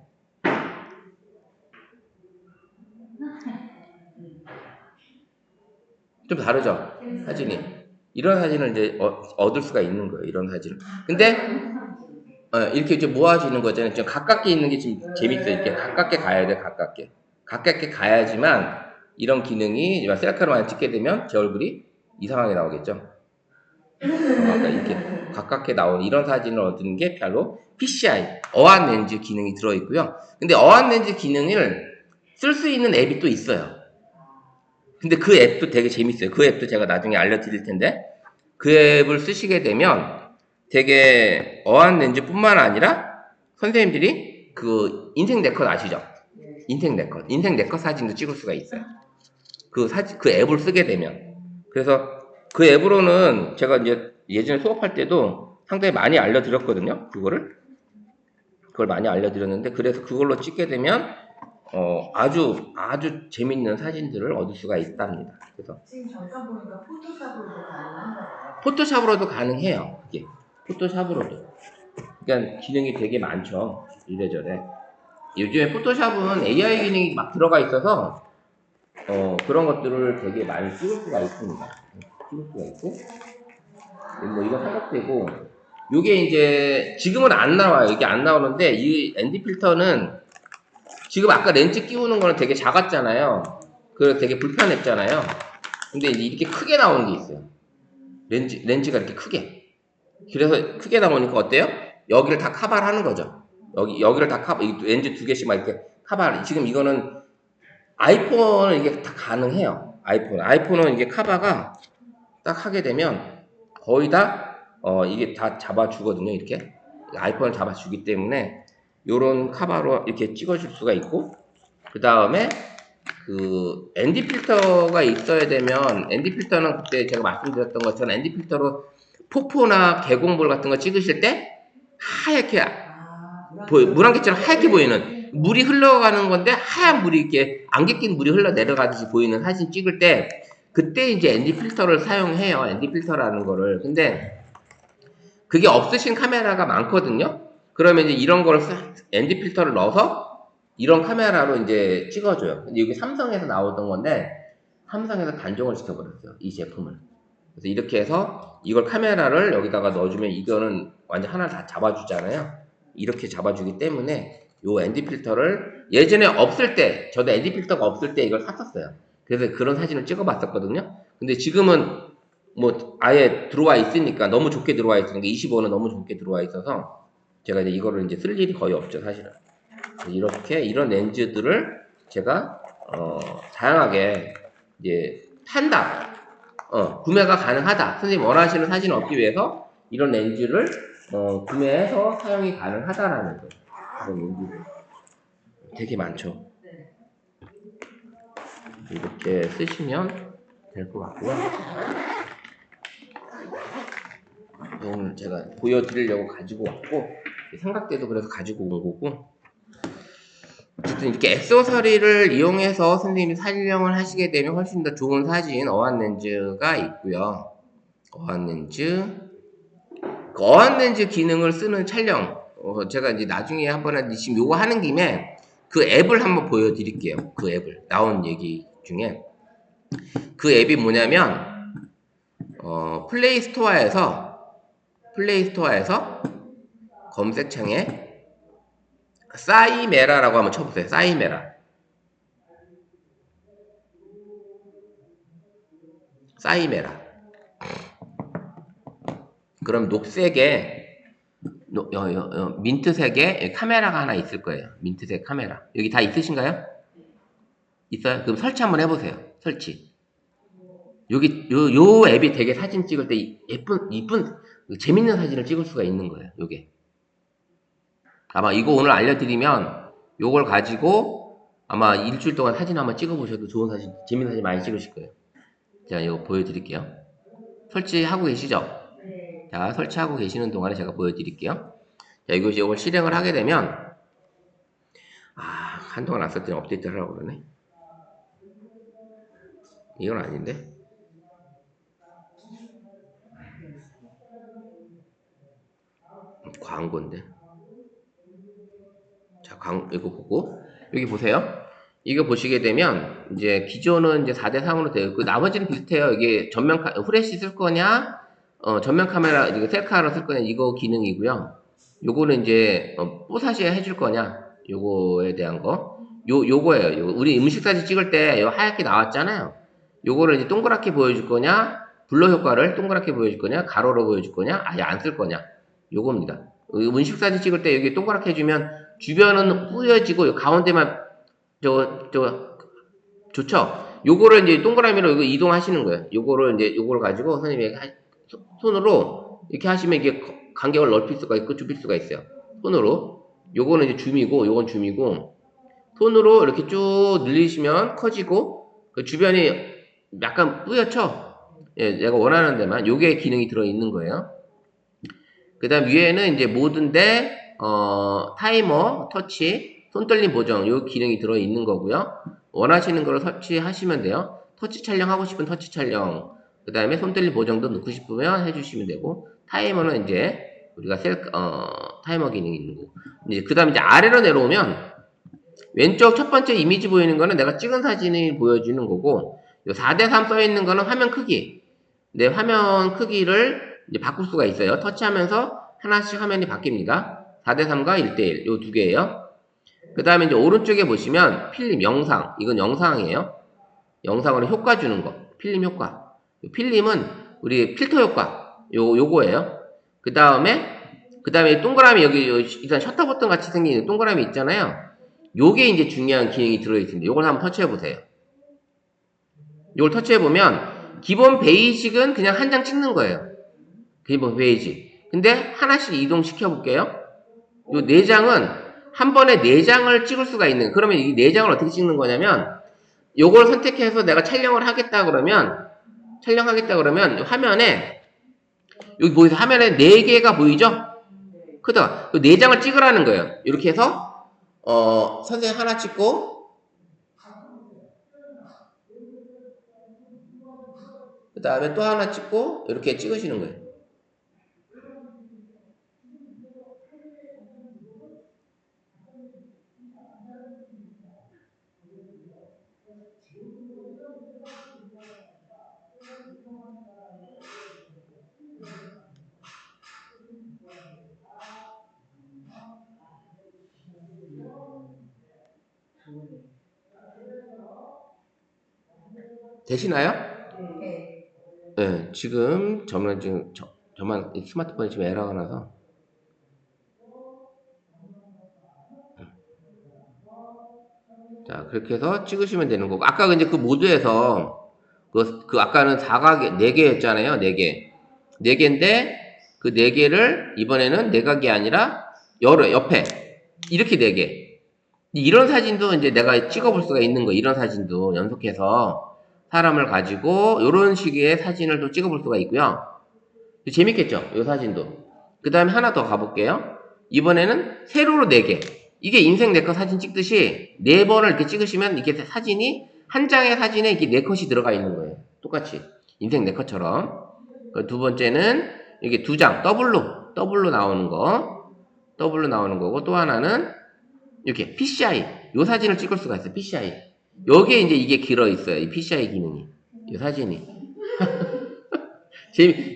좀 다르죠 사진이. 이런 사진을 이제 얻을 수가 있는 거예요. 이런 사진을. 근데 이렇게 이제 모아지는 거잖아요. 좀 가깝게 있는 게 지금 재밌어요. 이렇게 가깝게 가야 돼. 가깝게 가야지만 이런 기능이 셀카로 많이 찍게 되면 제 얼굴이 이상하게 나오겠죠. 아까 이렇게 가깝게 나온 이런 사진을 얻는 게 바로 PCI 어안 렌즈 기능이 들어있고요. 근데 어안 렌즈 기능을 쓸 수 있는 앱이 또 있어요. 근데 그 앱도 되게 재밌어요. 그 앱도 제가 나중에 알려드릴 텐데 그 앱을 쓰시게 되면 되게 어안 렌즈뿐만 아니라 선생님들이 그 인생 네컷 아시죠? 인생 네컷 사진도 찍을 수가 있어요. 그 앱을 쓰게 되면. 그래서 그 앱으로는 제가 이제 예전에 수업할 때도 상당히 많이 알려드렸거든요. 그걸 많이 알려드렸는데 그래서 그걸로 찍게 되면 아주 재밌는 사진들을 얻을 수가 있답니다. 그래서 지금 잠깐 보니까 포토샵으로도 가능한가요? 포토샵으로도 가능해요. 이게 포토샵으로도. 그러니까 기능이 되게 많죠. 이래저래. 요즘에 포토샵은 AI 기능이 막 들어가 있어서 그런 것들을 되게 많이 찍을 수가 있습니다. 찍을 수가 있고 뭐 이거 생각되고 요게 이제 지금은 안 나와요. 이게 안 나오는데 이 ND 필터는 지금 아까 렌즈 끼우는 거는 되게 작았잖아요. 그래서 되게 불편했잖아요. 근데 이제 이렇게 크게 나오는 게 있어요. 렌즈가 이렇게 크게. 그래서 크게 나오니까 어때요? 여기를 다 커버를 하는 거죠. 여기를 다 커버, 렌즈 두 개씩 막 이렇게 커버. 지금 이거는 아이폰은 이게 다 가능해요. 아이폰은 이게 커버가 딱 하게 되면 거의 다 이게 다 잡아주거든요. 이렇게 아이폰을 잡아주기 때문에 요런 카바로 이렇게 찍어줄 수가 있고, 그 다음에 그 ND 필터가 있어야 되면, ND 필터는 그때 제가 말씀드렸던 것처럼 ND 필터로 폭포나 계곡물 같은 거 찍으실 때 하얗게 물안개처럼 하얗게 보이는, 물이 흘러가는 건데 하얀 물이 이렇게 안개 낀 물이 흘러 내려가듯이 보이는 사진 찍을 때, 그때 이제 ND 필터를 사용해요. ND 필터라는 거를. 근데 그게 없으신 카메라가 많거든요. 그러면 이제 이런 거를 ND 필터를 넣어서 이런 카메라로 이제 찍어줘요. 근데 여기 삼성에서 나오던 건데 삼성에서 단종을 시켜버렸어요, 이 제품을. 그래서 이렇게 해서 이걸 카메라를 여기다가 넣어주면 이거는 완전 하나 다 잡아주잖아요. 이렇게 잡아주기 때문에 요 ND 필터를 예전에 없을 때, 저도 ND 필터가 없을 때 이걸 샀었어요. 그래서 그런 사진을 찍어봤었거든요. 근데 지금은 뭐 아예 들어와 있으니까, 너무 좋게 들어와 있으니까, 25는 너무 좋게 들어와 있어서 제가 이제 이거를 이제 쓸 일이 거의 없죠, 사실은. 이렇게 이런 렌즈들을 제가 다양하게 이제 판다, 구매가 가능하다. 선생님 원하시는 사진을 얻기 위해서 이런 렌즈를 구매해서 사용이 가능하다라는 거. 그런 렌즈들 되게 많죠. 이렇게 쓰시면 될 것 같고요. 오늘 제가 보여드리려고 가지고 왔고, 삼각대도 그래서 가지고 온 거고, 어쨌든 이렇게 액세서리를 이용해서 선생님이 촬영을 하시게 되면 훨씬 더 좋은 사진, 어안 렌즈가 있고요. 어안 렌즈, 그 어안 렌즈 기능을 쓰는 촬영, 제가 이제 나중에 한번 지금 요거 하는 김에 그 앱을 한번 보여드릴게요. 그 앱을, 나온 얘기 중에 그 앱이 뭐냐면 플레이스토어에서 검색창에 사이메라라고 한번 쳐보세요. 사이메라. 그럼 녹색에 민트색에 카메라가 하나 있을 거예요. 민트색 카메라. 여기 다 있으신가요? 있어요? 그럼 설치 한번 해보세요. 설치. 여기 요 앱이 되게 사진 찍을 때 이쁜 재밌는 사진을 찍을 수가 있는 거예요. 요게. 아마 이거 오늘 알려드리면 요걸 가지고 아마 일주일 동안 사진 한번 찍어보셔도 좋은 사진, 재밌는 사진 많이 찍으실 거예요. 제가 이거 보여드릴게요. 설치하고 계시죠? 자, 설치하고 계시는 동안에 제가 보여드릴게요. 자, 이걸 실행을 하게 되면, 한동안 안 썼더니 업데이트 하라고 그러네. 이건 아닌데? 광고인데. 자, 이거 보고, 여기 보세요. 이거 보시게 되면, 이제 기존은 이제 4:3으로 되어 있고, 나머지는 비슷해요. 이게 후레쉬 쓸 거냐, 전면 카메라, 이거 셀카로 쓸 거냐, 이거 기능이고요. 요거는 이제, 뽀사시 해줄 거냐, 요거에 대한 거. 요거예요. 우리 음식 사진 찍을 때, 요 하얗게 나왔잖아요. 요거를 이제 동그랗게 보여줄 거냐, 블러 효과를 동그랗게 보여줄 거냐, 가로로 보여줄 거냐, 아예 안 쓸 거냐. 요겁니다. 음식 사진 찍을 때 여기 동그랗게 해주면, 주변은 뿌여지고, 가운데만, 좋죠? 요거를 이제 동그라미로 이거 이동하시는 거예요. 요거를 가지고 선생님이 손으로 이렇게 하시면 이게 간격을 넓힐 수가 있고 좁힐 수가 있어요. 손으로. 요거는 이제 줌이고, 요건 줌이고, 손으로 이렇게 쭉 늘리시면 커지고, 그 주변이 약간 뿌옇죠? 예, 내가 원하는 데만. 요게 기능이 들어있는 거예요. 그 다음 위에는 이제 모드인데, 타이머, 터치, 손떨림 보정, 요 기능이 들어있는 거고요. 원하시는 거를 설치하시면 돼요. 터치 촬영하고 싶은 터치 촬영, 그 다음에 손떨림 보정도 넣고 싶으면 해주시면 되고, 타이머는 이제 우리가 타이머 기능이 있는 거고, 이제 그 다음에 이제 아래로 내려오면 왼쪽 첫 번째 이미지 보이는 거는 내가 찍은 사진이 보여주는 거고, 요 4:3 써 있는 거는 화면 크기. 네, 화면 크기를 이제 바꿀 수가 있어요. 터치하면서 하나씩 화면이 바뀝니다. 4:3과 1:1, 요 두 개예요. 그 다음에 이제 오른쪽에 보시면 필름, 영상. 이건 영상이에요. 영상으로 효과 주는 거. 필름 효과. 필름은 우리 필터 효과. 요거예요. 그 다음에 동그라미 여기 일단 셔터 버튼 같이 생긴 동그라미 있잖아요. 요게 이제 중요한 기능이 들어있습니다. 요걸 한번 터치해 보세요. 요걸 터치해 보면 기본 베이직은 그냥 한 장 찍는 거예요. 기본 베이직. 근데 하나씩 이동시켜 볼게요. 요 4장은 한 번에 4장을 찍을 수가 있는, 그러면 이 4장을 어떻게 찍는 거냐면, 요걸 선택해서 내가 촬영하겠다 그러면 화면에, 여기 보이죠? 화면에 4개가 보이죠? 그다가 그 4장을 찍으라는 거예요. 이렇게 해서, 선생님 하나 찍고, 그 다음에 또 하나 찍고, 이렇게 찍으시는 거예요. 되시나요? 네. 네, 지금 저만 스마트폰이 지금 에러가 나서. 자, 그렇게 해서 찍으시면 되는 거고. 아까 이제 그 모드에서, 아까는 4개였잖아요. 4개. 4개인데, 그 4개를 이번에는 내각이 아니라, 옆에. 이렇게 4개. 이런 사진도 이제 내가 찍어볼 수가 있는 거예요. 이런 사진도 연속해서 사람을 가지고, 이런 식의 사진을 또 찍어볼 수가 있고요. 재밌겠죠? 이 사진도. 그 다음에 하나 더 가볼게요. 이번에는 세로로 4개. 이게 인생 네컷 사진 찍듯이 4번을 이렇게 찍으시면 이게 사진이 한 장의 사진에 이렇게 4컷이 들어가 있는 거예요. 똑같이 인생 네컷처럼. 두 번째는 이게 2장 더블로 나오는 거고, 또 하나는 이렇게 PCI 요 사진을 찍을 수가 있어요. PCI 여기에 이제 이게 길어 있어요. 이 PCI 기능이 이 사진이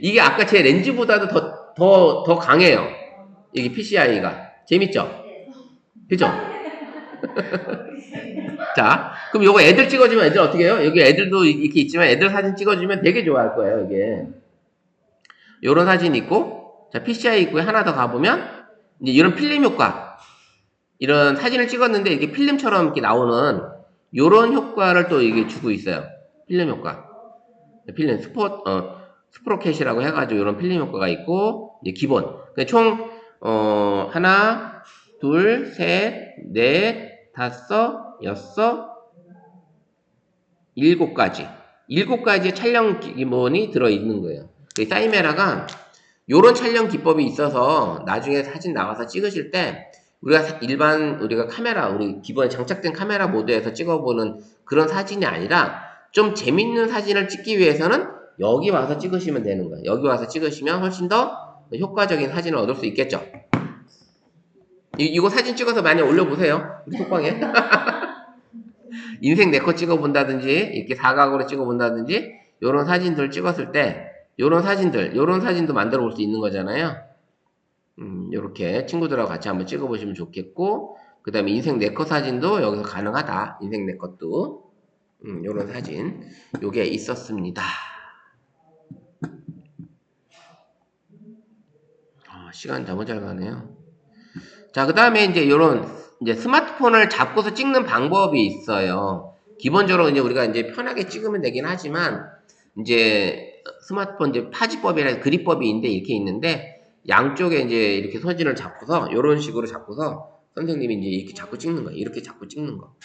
이게 아까 제 렌즈보다도 더 강해요. 이게 PCI가 재밌죠? 그죠? 자, 그럼 요거 애들 찍어주면 애들 어떻게 해요? 여기 애들도 이렇게 있지만 애들 사진 찍어주면 되게 좋아할 거예요, 이게. 요런 사진 있고, 자, PCI 있고 하나 더 가보면, 이제 이런 필름 효과. 이런 사진을 찍었는데 이게 필름처럼 이렇게 나오는 요런 효과를 또 이게 주고 있어요. 필름 효과. 필름, 스프로켓이라고 해가지고 이런 필름 효과가 있고, 이제 기본. 총, 하나, 둘, 셋, 넷, 다섯, 여섯, 7가지의 촬영 기본이 들어있는 거예요. 사이메라가 요런 촬영 기법이 있어서 나중에 사진 나가서 찍으실 때 우리가 카메라, 우리 기본에 장착된 카메라 모드에서 찍어보는 그런 사진이 아니라 좀 재밌는 사진을 찍기 위해서는 여기 와서 찍으시면 되는 거예요. 여기 와서 찍으시면 훨씬 더 효과적인 사진을 얻을 수 있겠죠. 이거 사진 찍어서 많이 올려보세요. 우리 톡방에. 인생 네컷 찍어본다든지, 이렇게 사각으로 찍어본다든지, 요런 사진들 찍었을 때, 요런 사진도 만들어 볼 수 있는 거잖아요. 요렇게 친구들하고 같이 한번 찍어보시면 좋겠고, 그 다음에 인생 네컷 사진도 여기서 가능하다. 인생 네컷도. 요런 사진. 요게 있었습니다. 시간 너무 잘 가네요. 자, 그 다음에 이제 스마트폰을 잡고서 찍는 방법이 있어요. 기본적으로 이제 우리가 이제 편하게 찍으면 되긴 하지만, 이제 스마트폰 이제 파지법이나 그립법이 이렇게 있는데, 양쪽에 이제 이렇게 사진을 잡고서, 요런 식으로 잡고서, 선생님이 이제 이렇게 자꾸 찍는 거예요. 이렇게 자꾸 찍는 거.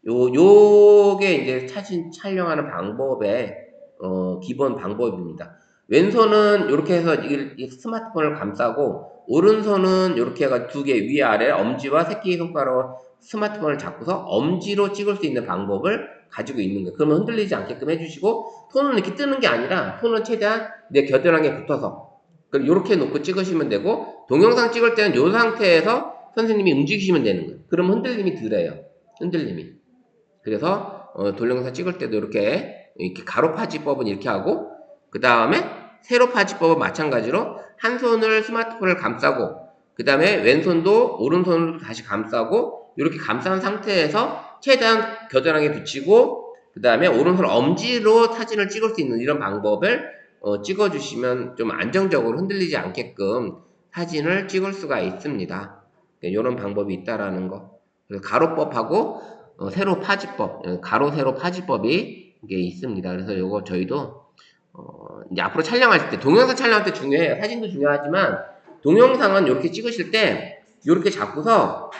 요게 이제 사진 촬영하는 방법의, 기본 방법입니다. 왼손은 이렇게 해서 이 스마트폰을 감싸고, 오른손은 이렇게 해가 2개 위아래 엄지와 새끼손가락으로 스마트폰을 잡고서 엄지로 찍을 수 있는 방법을 가지고 있는 거예요. 그러면 흔들리지 않게끔 해주시고, 손은 이렇게 뜨는 게 아니라 손은 최대한 내 겨드랑이에 붙어서 이렇게 놓고 찍으시면 되고, 동영상 찍을 때는 이 상태에서 선생님이 움직이시면 되는 거예요. 그럼 흔들림이 덜해요. 흔들림이. 그래서 동영상 찍을 때도 이렇게 가로파지법은 이렇게 하고, 그 다음에 세로파지법은 마찬가지로 한 손을 스마트폰을 감싸고, 그 다음에 왼손도 오른손으로 다시 감싸고, 이렇게 감싼 상태에서 최대한 겨드랑이에 붙이고, 그 다음에 오른손 엄지로 사진을 찍을 수 있는 이런 방법을 찍어주시면 좀 안정적으로 흔들리지 않게끔 사진을 찍을 수가 있습니다. 네, 이런 방법이 있다라는 거. 그래서 가로법하고 세로 파지법, 가로 세로 파지법이 이게 있습니다. 그래서 요거 저희도 이제 앞으로 촬영할 때, 동영상 촬영할 때 중요해요. 사진도 중요하지만 동영상은 이렇게 찍으실 때 이렇게 잡고서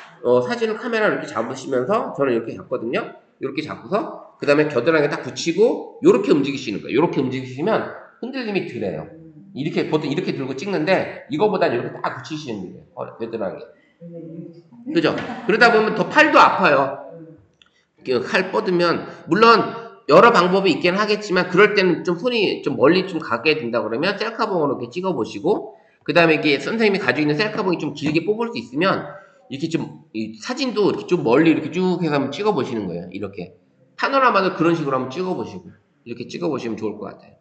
사진을 카메라를 이렇게 잡으시면서 저는 이렇게 잡거든요. 이렇게 잡고서 그 다음에 겨드랑이에 딱 붙이고 이렇게 움직이시는 거예요. 이렇게 움직이시면 흔들림이 덜해요. 이렇게 보통 이렇게 들고 찍는데 이거보다는 이렇게 딱 붙이시는 거예요. 겨드랑이에. 그죠? 그러다 보면 더 팔도 아파요. 칼 뻗으면 물론 여러 방법이 있긴 하겠지만 그럴 때는 좀 손이 좀 멀리 좀 가게 된다 그러면 셀카봉으로 이렇게 찍어 보시고 그 다음에 이게 선생님이 가지고 있는 셀카봉이 좀 길게 뽑을 수 있으면 이렇게 좀 이 사진도 이렇게 좀 멀리 이렇게 쭉 해서 한번 찍어 보시는 거예요. 이렇게 파노라마도 그런 식으로 한번 찍어 보시고 이렇게 찍어 보시면 좋을 것 같아요.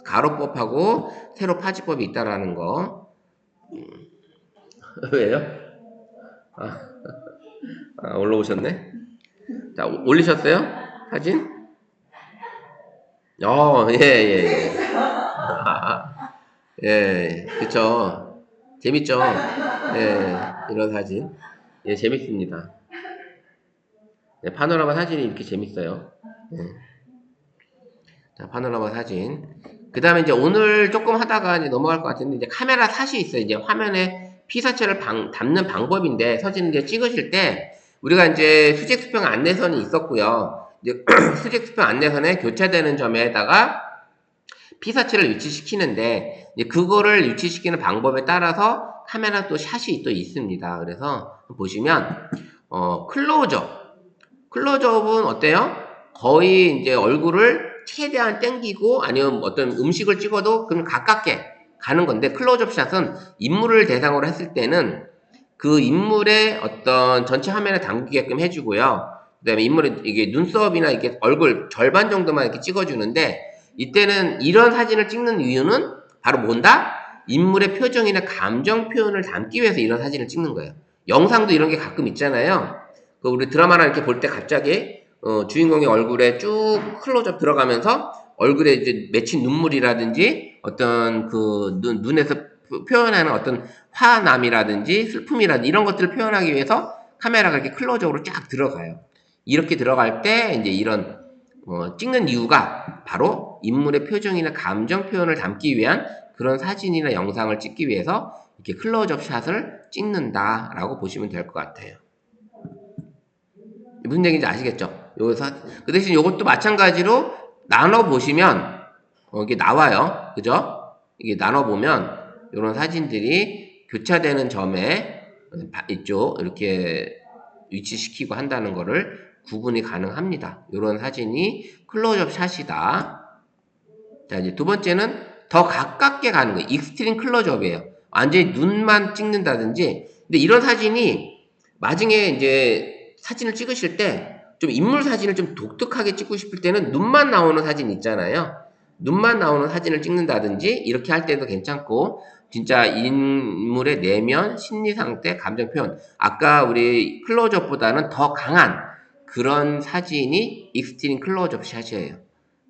가로법하고 세로 파지법이 있다라는 거. 왜요? 올라오셨네. 자, 올리셨어요? 사진? 예, 예, 예. 예, 그쵸. 재밌죠? 예, 이런 사진. 예, 재밌습니다. 네, 파노라마 사진이 이렇게 재밌어요. 예. 자, 파노라마 사진. 그 다음에 이제 오늘 조금 하다가 이제 넘어갈 것 같은데, 이제 카메라 샷이 있어요. 이제 화면에 피사체를 담는 방법인데, 사진 이제 찍으실 때, 우리가 이제 수직 수평 안내선이 있었고요. 이제 수직 수평 안내선에 교차되는 점에다가 피사체를 위치시키는데, 이제 그거를 위치시키는 방법에 따라서 카메라 또 샷이 또 있습니다. 그래서 보시면, 클로즈업은 어때요? 거의 이제 얼굴을 최대한 당기고 아니면 어떤 음식을 찍어도 그럼 가깝게 가는 건데 클로즈업 샷은 인물을 대상으로 했을 때는 그 인물의 어떤 전체 화면에 담기게끔 해주고요. 그 다음에 인물의 이게 눈썹이나 이렇게 얼굴 절반 정도만 이렇게 찍어주는데 이때는 이런 사진을 찍는 이유는 바로 뭔다? 인물의 표정이나 감정 표현을 담기 위해서 이런 사진을 찍는 거예요. 영상도 이런 게 가끔 있잖아요. 그 우리 드라마나 이렇게 볼 때 갑자기 주인공의 얼굴에 쭉 클로즈업 들어가면서 얼굴에 이제 맺힌 눈물이라든지 어떤 그 눈에서 표현하는 어떤 화남이라든지 슬픔이라든지 이런 것들을 표현하기 위해서 카메라가 이렇게 클로즈업으로 쫙 들어가요. 이렇게 들어갈 때 이제 이런 찍는 이유가 바로 인물의 표정이나 감정 표현을 담기 위한 그런 사진이나 영상을 찍기 위해서 이렇게 클로즈업 샷을 찍는다라고 보시면 될 것 같아요. 무슨 얘기인지 아시겠죠? 여기서 그 대신 이것도 마찬가지로 나눠 보시면 이게 나와요, 그죠? 이게 나눠 보면 이런 사진들이 교차되는 점에 이쪽 이렇게 위치시키고 한다는 거를 구분이 가능합니다. 이런 사진이 클로즈업 샷이다. 자, 이제 두 번째는 더 가깝게 가는 거예요. 익스트림 클로즈업이에요. 완전히 눈만 찍는다든지. 근데 이런 사진이 나중에 이제 사진을 찍으실 때 좀 인물 사진을 좀 독특하게 찍고 싶을 때는 눈만 나오는 사진 있잖아요. 눈만 나오는 사진을 찍는다든지 이렇게 할 때도 괜찮고 진짜 인물의 내면, 심리 상태, 감정 표현 아까 우리 클로즈업보다는 더 강한 그런 사진이 익스트림 클로즈업 샷이에요.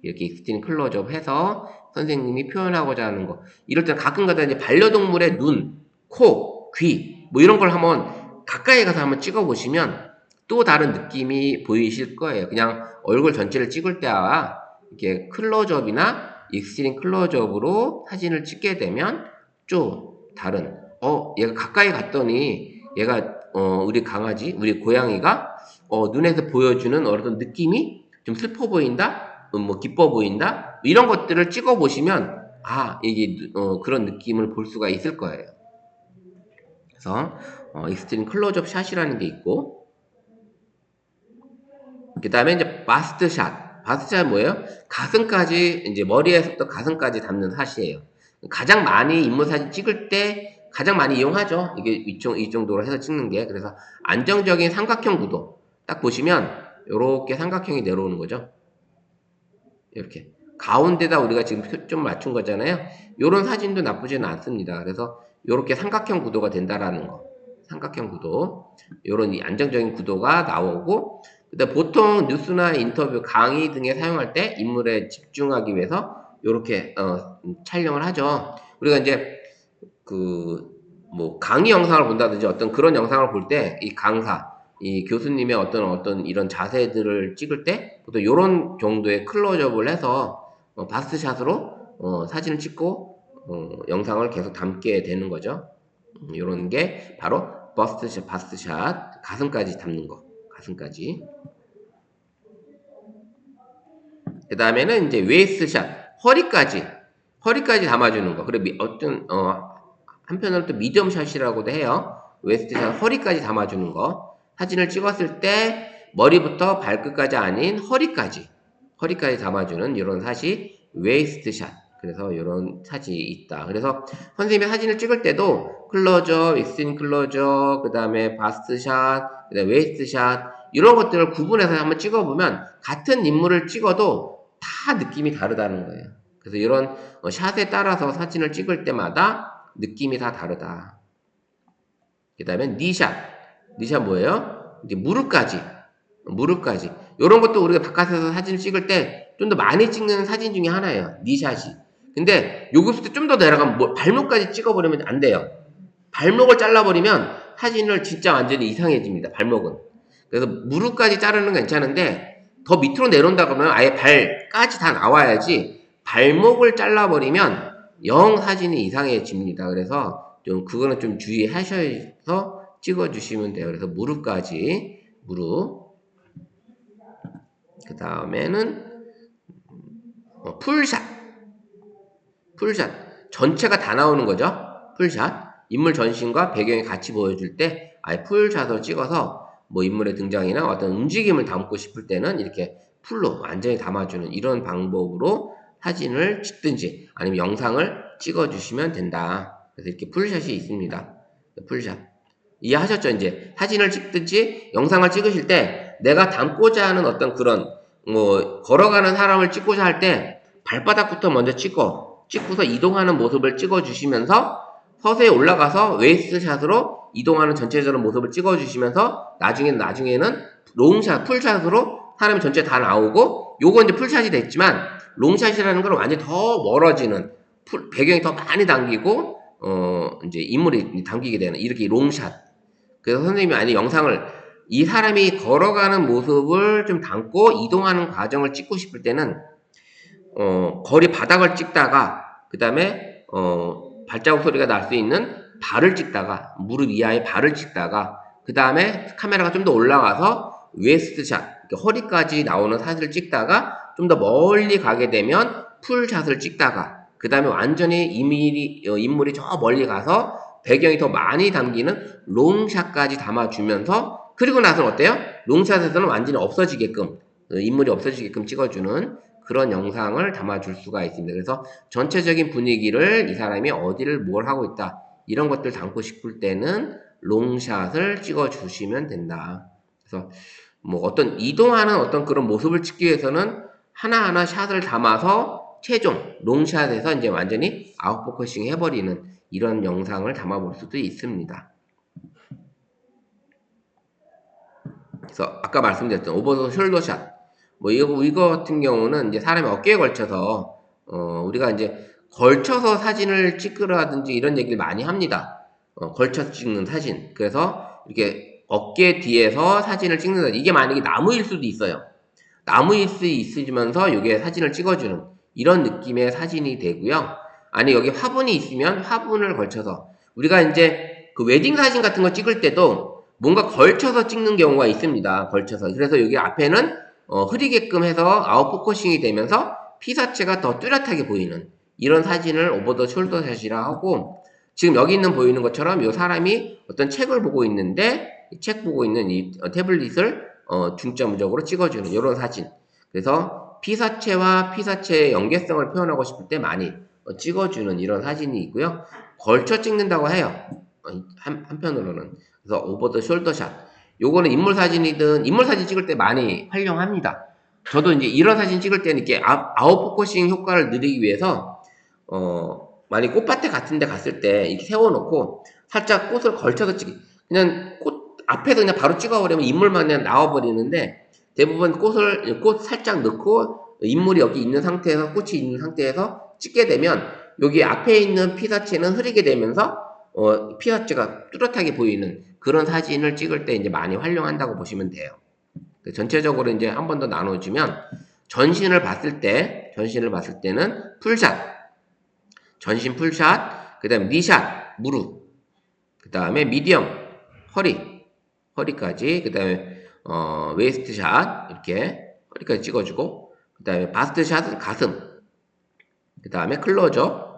이렇게 익스트림 클로즈업 해서 선생님이 표현하고자 하는 거. 이럴 때는 가끔가다 이제 반려동물의 눈, 코, 귀, 뭐 이런 걸 한번 가까이 가서 한번 찍어보시면 또 다른 느낌이 보이실 거예요. 그냥 얼굴 전체를 찍을 때와 이렇게 클로즈업이나 익스트림 클로즈업으로 사진을 찍게 되면 좀 다른, 얘가 가까이 갔더니 얘가, 우리 강아지, 우리 고양이가, 눈에서 보여주는 어떤 느낌이 좀 슬퍼 보인다? 뭐 기뻐 보인다? 이런 것들을 찍어 보시면 이게 그런 느낌을 볼 수가 있을 거예요. 그래서 익스트림 클로즈업 샷이라는 게 있고 그 다음에 이제 바스트 샷. 바스트 샷은 뭐예요? 가슴까지 이제 머리에서부터 가슴까지 담는 샷이에요. 가장 많이 인물 사진 찍을 때 가장 많이 이용하죠. 이게 이 정도로 해서 찍는 게. 그래서 안정적인 삼각형 구도 딱 보시면 이렇게 삼각형이 내려오는 거죠. 이렇게 가운데다 우리가 지금 표점 맞춘 거잖아요. 이런 사진도 나쁘지는 않습니다. 그래서 이렇게 삼각형 구도가 된다라는 거. 삼각형 구도. 이런 안정적인 구도가 나오고 그다음 보통 뉴스나 인터뷰, 강의 등에 사용할 때 인물에 집중하기 위해서 이렇게 촬영을 하죠. 우리가 이제 뭐 강의 영상을 본다든지 어떤 그런 영상을 볼 때 이 강사, 이 교수님의 어떤 이런 자세들을 찍을 때 보통 이런 정도의 클로즈업을 해서 바스트샷으로 사진을 찍고 영상을 계속 담게 되는 거죠. 이런 게 바로 버스트샷, 바스트샷, 가슴까지 담는 거, 가슴까지. 그 다음에는 이제 웨이스트샷, 허리까지 담아주는 거. 그리고 한편으로 또 미디엄샷이라고도 해요. 웨이스트샷, 허리까지 담아주는 거. 사진을 찍었을 때 머리부터 발끝까지 아닌 허리까지 담아주는 이런 샷이 웨이스트샷. 그래서 이런 샷이 있다. 그래서 선생님이 사진을 찍을 때도 클로즈업, 익스트림 클로즈업, 그 다음에 바스트샷, 그 다음에 웨이스트샷 이런 것들을 구분해서 한번 찍어보면 같은 인물을 찍어도 다 느낌이 다르다는 거예요. 그래서 이런 샷에 따라서 사진을 찍을 때마다 느낌이 다 다르다. 그 다음에 니샷 뭐예요? 이제 무릎까지. 이런 것도 우리가 바깥에서 사진을 찍을 때 좀 더 많이 찍는 사진 중에 하나예요. 니샷이. 근데 여기서부터 좀 더 내려가면 발목까지 찍어버리면 안 돼요. 발목을 잘라버리면 사진을 진짜 완전히 이상해집니다. 발목은. 그래서 무릎까지 자르는 건 괜찮은데 더 밑으로 내려온다 그러면 아예 발까지 다 나와야지 발목을 잘라버리면 영 사진이 이상해집니다. 그래서 좀 그거는 좀 주의하셔서 찍어주시면 돼요. 그래서 무릎까지 그 다음에는 풀샷 전체가 다 나오는 거죠. 풀샷 인물 전신과 배경이 같이 보여줄 때 아예 풀샷으로 찍어서 뭐 인물의 등장이나 어떤 움직임을 담고 싶을 때는 이렇게 풀로 완전히 담아주는 이런 방법으로 사진을 찍든지 아니면 영상을 찍어주시면 된다. 그래서 이렇게 풀샷이 있습니다. 풀샷 이해하셨죠? 이제 사진을 찍든지 영상을 찍으실 때 내가 담고자 하는 어떤 그런 뭐 걸어가는 사람을 찍고자 할 때 발바닥부터 먼저 찍고서 이동하는 모습을 찍어주시면서 서서히 올라가서 웨이스트샷으로 이동하는 전체적인 모습을 찍어주시면서 나중에는 롱샷, 풀샷으로 사람이 전체 다 나오고 요건 이제 풀샷이 됐지만 롱샷이라는 건 완전히 더 멀어지는 배경이 더 많이 담기고 이제 인물이 담기게 되는 이렇게 롱샷. 그래서 선생님이 만약 영상을 이 사람이 걸어가는 모습을 좀 담고 이동하는 과정을 찍고 싶을 때는 거리 바닥을 찍다가 그 다음에 발자국 소리가 날 수 있는 발을 찍다가 무릎 이하의 발을 찍다가 그 다음에 카메라가 좀 더 올라가서 웨스트샷 허리까지 나오는 샷을 찍다가 좀 더 멀리 가게 되면 풀샷을 찍다가 그 다음에 완전히 인물이 저 멀리 가서 배경이 더 많이 담기는 롱샷까지 담아주면서 그리고 나서는 어때요? 롱샷에서는 완전히 없어지게끔 인물이 없어지게끔 찍어주는 그런 영상을 담아줄 수가 있습니다. 그래서 전체적인 분위기를 이 사람이 어디를 뭘 하고 있다 이런 것들 담고 싶을 때는 롱샷을 찍어주시면 된다. 그래서 뭐 어떤 이동하는 어떤 그런 모습을 찍기 위해서는 하나하나 샷을 담아서 최종 롱샷에서 이제 완전히 아웃포커싱 해버리는 이런 영상을 담아볼 수도 있습니다. 그래서 아까 말씀드렸던 오버 더 숄더샷 뭐 이거 같은 경우는 이제 사람이 어깨에 걸쳐서 우리가 이제 걸쳐서 사진을 찍으라든지 이런 얘기를 많이 합니다. 걸쳐서 찍는 사진. 그래서 이렇게 어깨 뒤에서 사진을 찍는다. 이게 만약에 나무일 수도 있어요. 나무일 수 있으면서 이게 사진을 찍어주는 이런 느낌의 사진이 되고요. 아니 여기 화분이 있으면 화분을 걸쳐서 우리가 이제 그 웨딩 사진 같은 거 찍을 때도 뭔가 걸쳐서 찍는 경우가 있습니다. 걸쳐서. 그래서 여기 앞에는 흐리게끔 해서 아웃포커싱이 되면서 피사체가 더 뚜렷하게 보이는 이런 사진을 오버 더 숄더샷이라 하고 지금 여기 있는 보이는 것처럼 이 사람이 어떤 책을 보고 있는데 책 보고 있는 이 태블릿을 중점적으로 찍어주는 이런 사진. 그래서 피사체와 피사체의 연계성을 표현하고 싶을 때 많이 찍어주는 이런 사진이 있고요. 걸쳐 찍는다고 해요. 한편으로는. 그래서 오버 더 숄더샷. 요거는 인물 사진이든 인물 사진 찍을 때 많이 활용합니다. 저도 이제 이런 사진 찍을 때는 이렇게 아웃포커싱 효과를 누리기 위해서 만약 꽃밭에 같은 데 갔을 때 이렇게 세워놓고 살짝 꽃을 걸쳐서 그냥 꽃 앞에서 그냥 바로 찍어버리면 인물만 그냥 나와버리는데 대부분 꽃 살짝 넣고 인물이 여기 있는 상태에서 꽃이 있는 상태에서 찍게 되면 여기 앞에 있는 피사체는 흐리게 되면서 피사체가 뚜렷하게 보이는 그런 사진을 찍을 때 이제 많이 활용한다고 보시면 돼요. 전체적으로 이제 한 번 더 나눠주면 전신을 봤을 때는 풀샷, 전신 풀샷, 그 다음에 니샷, 무릎, 그 다음에 미디엄, 허리까지, 그 다음에 웨이스트 샷 이렇게 허리까지 찍어주고, 그 다음에 바스트 샷은 가슴, 그 다음에 클로즈업,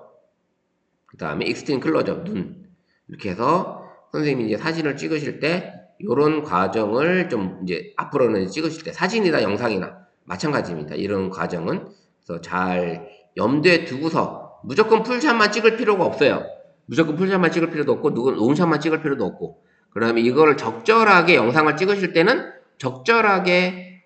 그 다음에 익스트림 클로즈업 눈, 이렇게 해서 선생님이 이제 사진을 찍으실 때 이런 과정을 좀 이제 앞으로는 찍으실 때 사진이나 영상이나 마찬가지입니다. 이런 과정은 그래서 잘 염두에 두고서 무조건 풀샷만 찍을 필요가 없어요. 무조건 풀샷만 찍을 필요도 없고 롱샷만 찍을 필요도 없고, 그다음에 이거를 적절하게 영상을 찍으실 때는 적절하게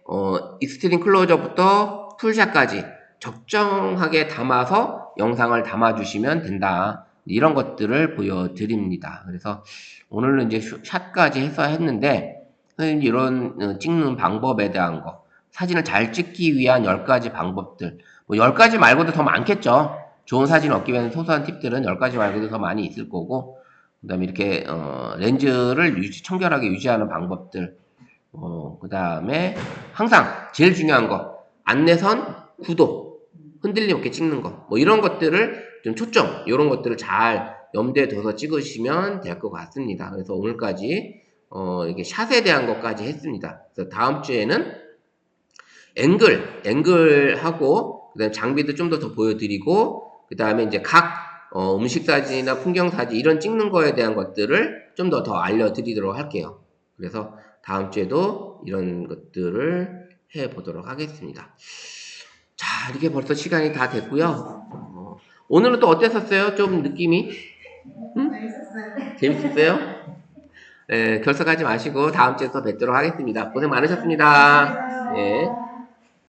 익스트림 클로저부터 풀샷까지 적정하게 담아서 영상을 담아주시면 된다. 이런 것들을 보여드립니다. 그래서 오늘은 이제 샷까지 해서 했는데, 선생님 이런 찍는 방법에 대한 거, 사진을 잘 찍기 위한 10가지 방법들, 뭐 10가지 말고도 더 많겠죠. 좋은 사진 얻기 위한 소소한 팁들은 10가지 말고도 더 많이 있을 거고, 그 다음에 이렇게 렌즈를 청결하게 유지하는 방법들, 그 다음에 항상 제일 중요한 거, 안내선, 구도, 흔들림 없게 찍는 거, 뭐 이런 것들을 좀 초점, 이런 것들을 잘 염두에 둬서 찍으시면 될 것 같습니다. 그래서 오늘까지 이게 샷에 대한 것까지 했습니다. 그래서 다음 주에는 앵글하고 그다음에 장비도 좀 더 보여드리고, 그 다음에 이제 각 음식 사진이나 풍경 사진 이런 찍는 거에 대한 것들을 좀 더 알려드리도록 할게요. 그래서 다음 주에도 이런 것들을 해보도록 하겠습니다. 자, 이렇게 벌써 시간이 다 됐고요. 오늘은 또 어땠었어요? 좀 느낌이? 재밌었어요. 재밌었어요? 네, 결석하지 마시고 다음 주에 또 뵙도록 하겠습니다. 고생 많으셨습니다. 네.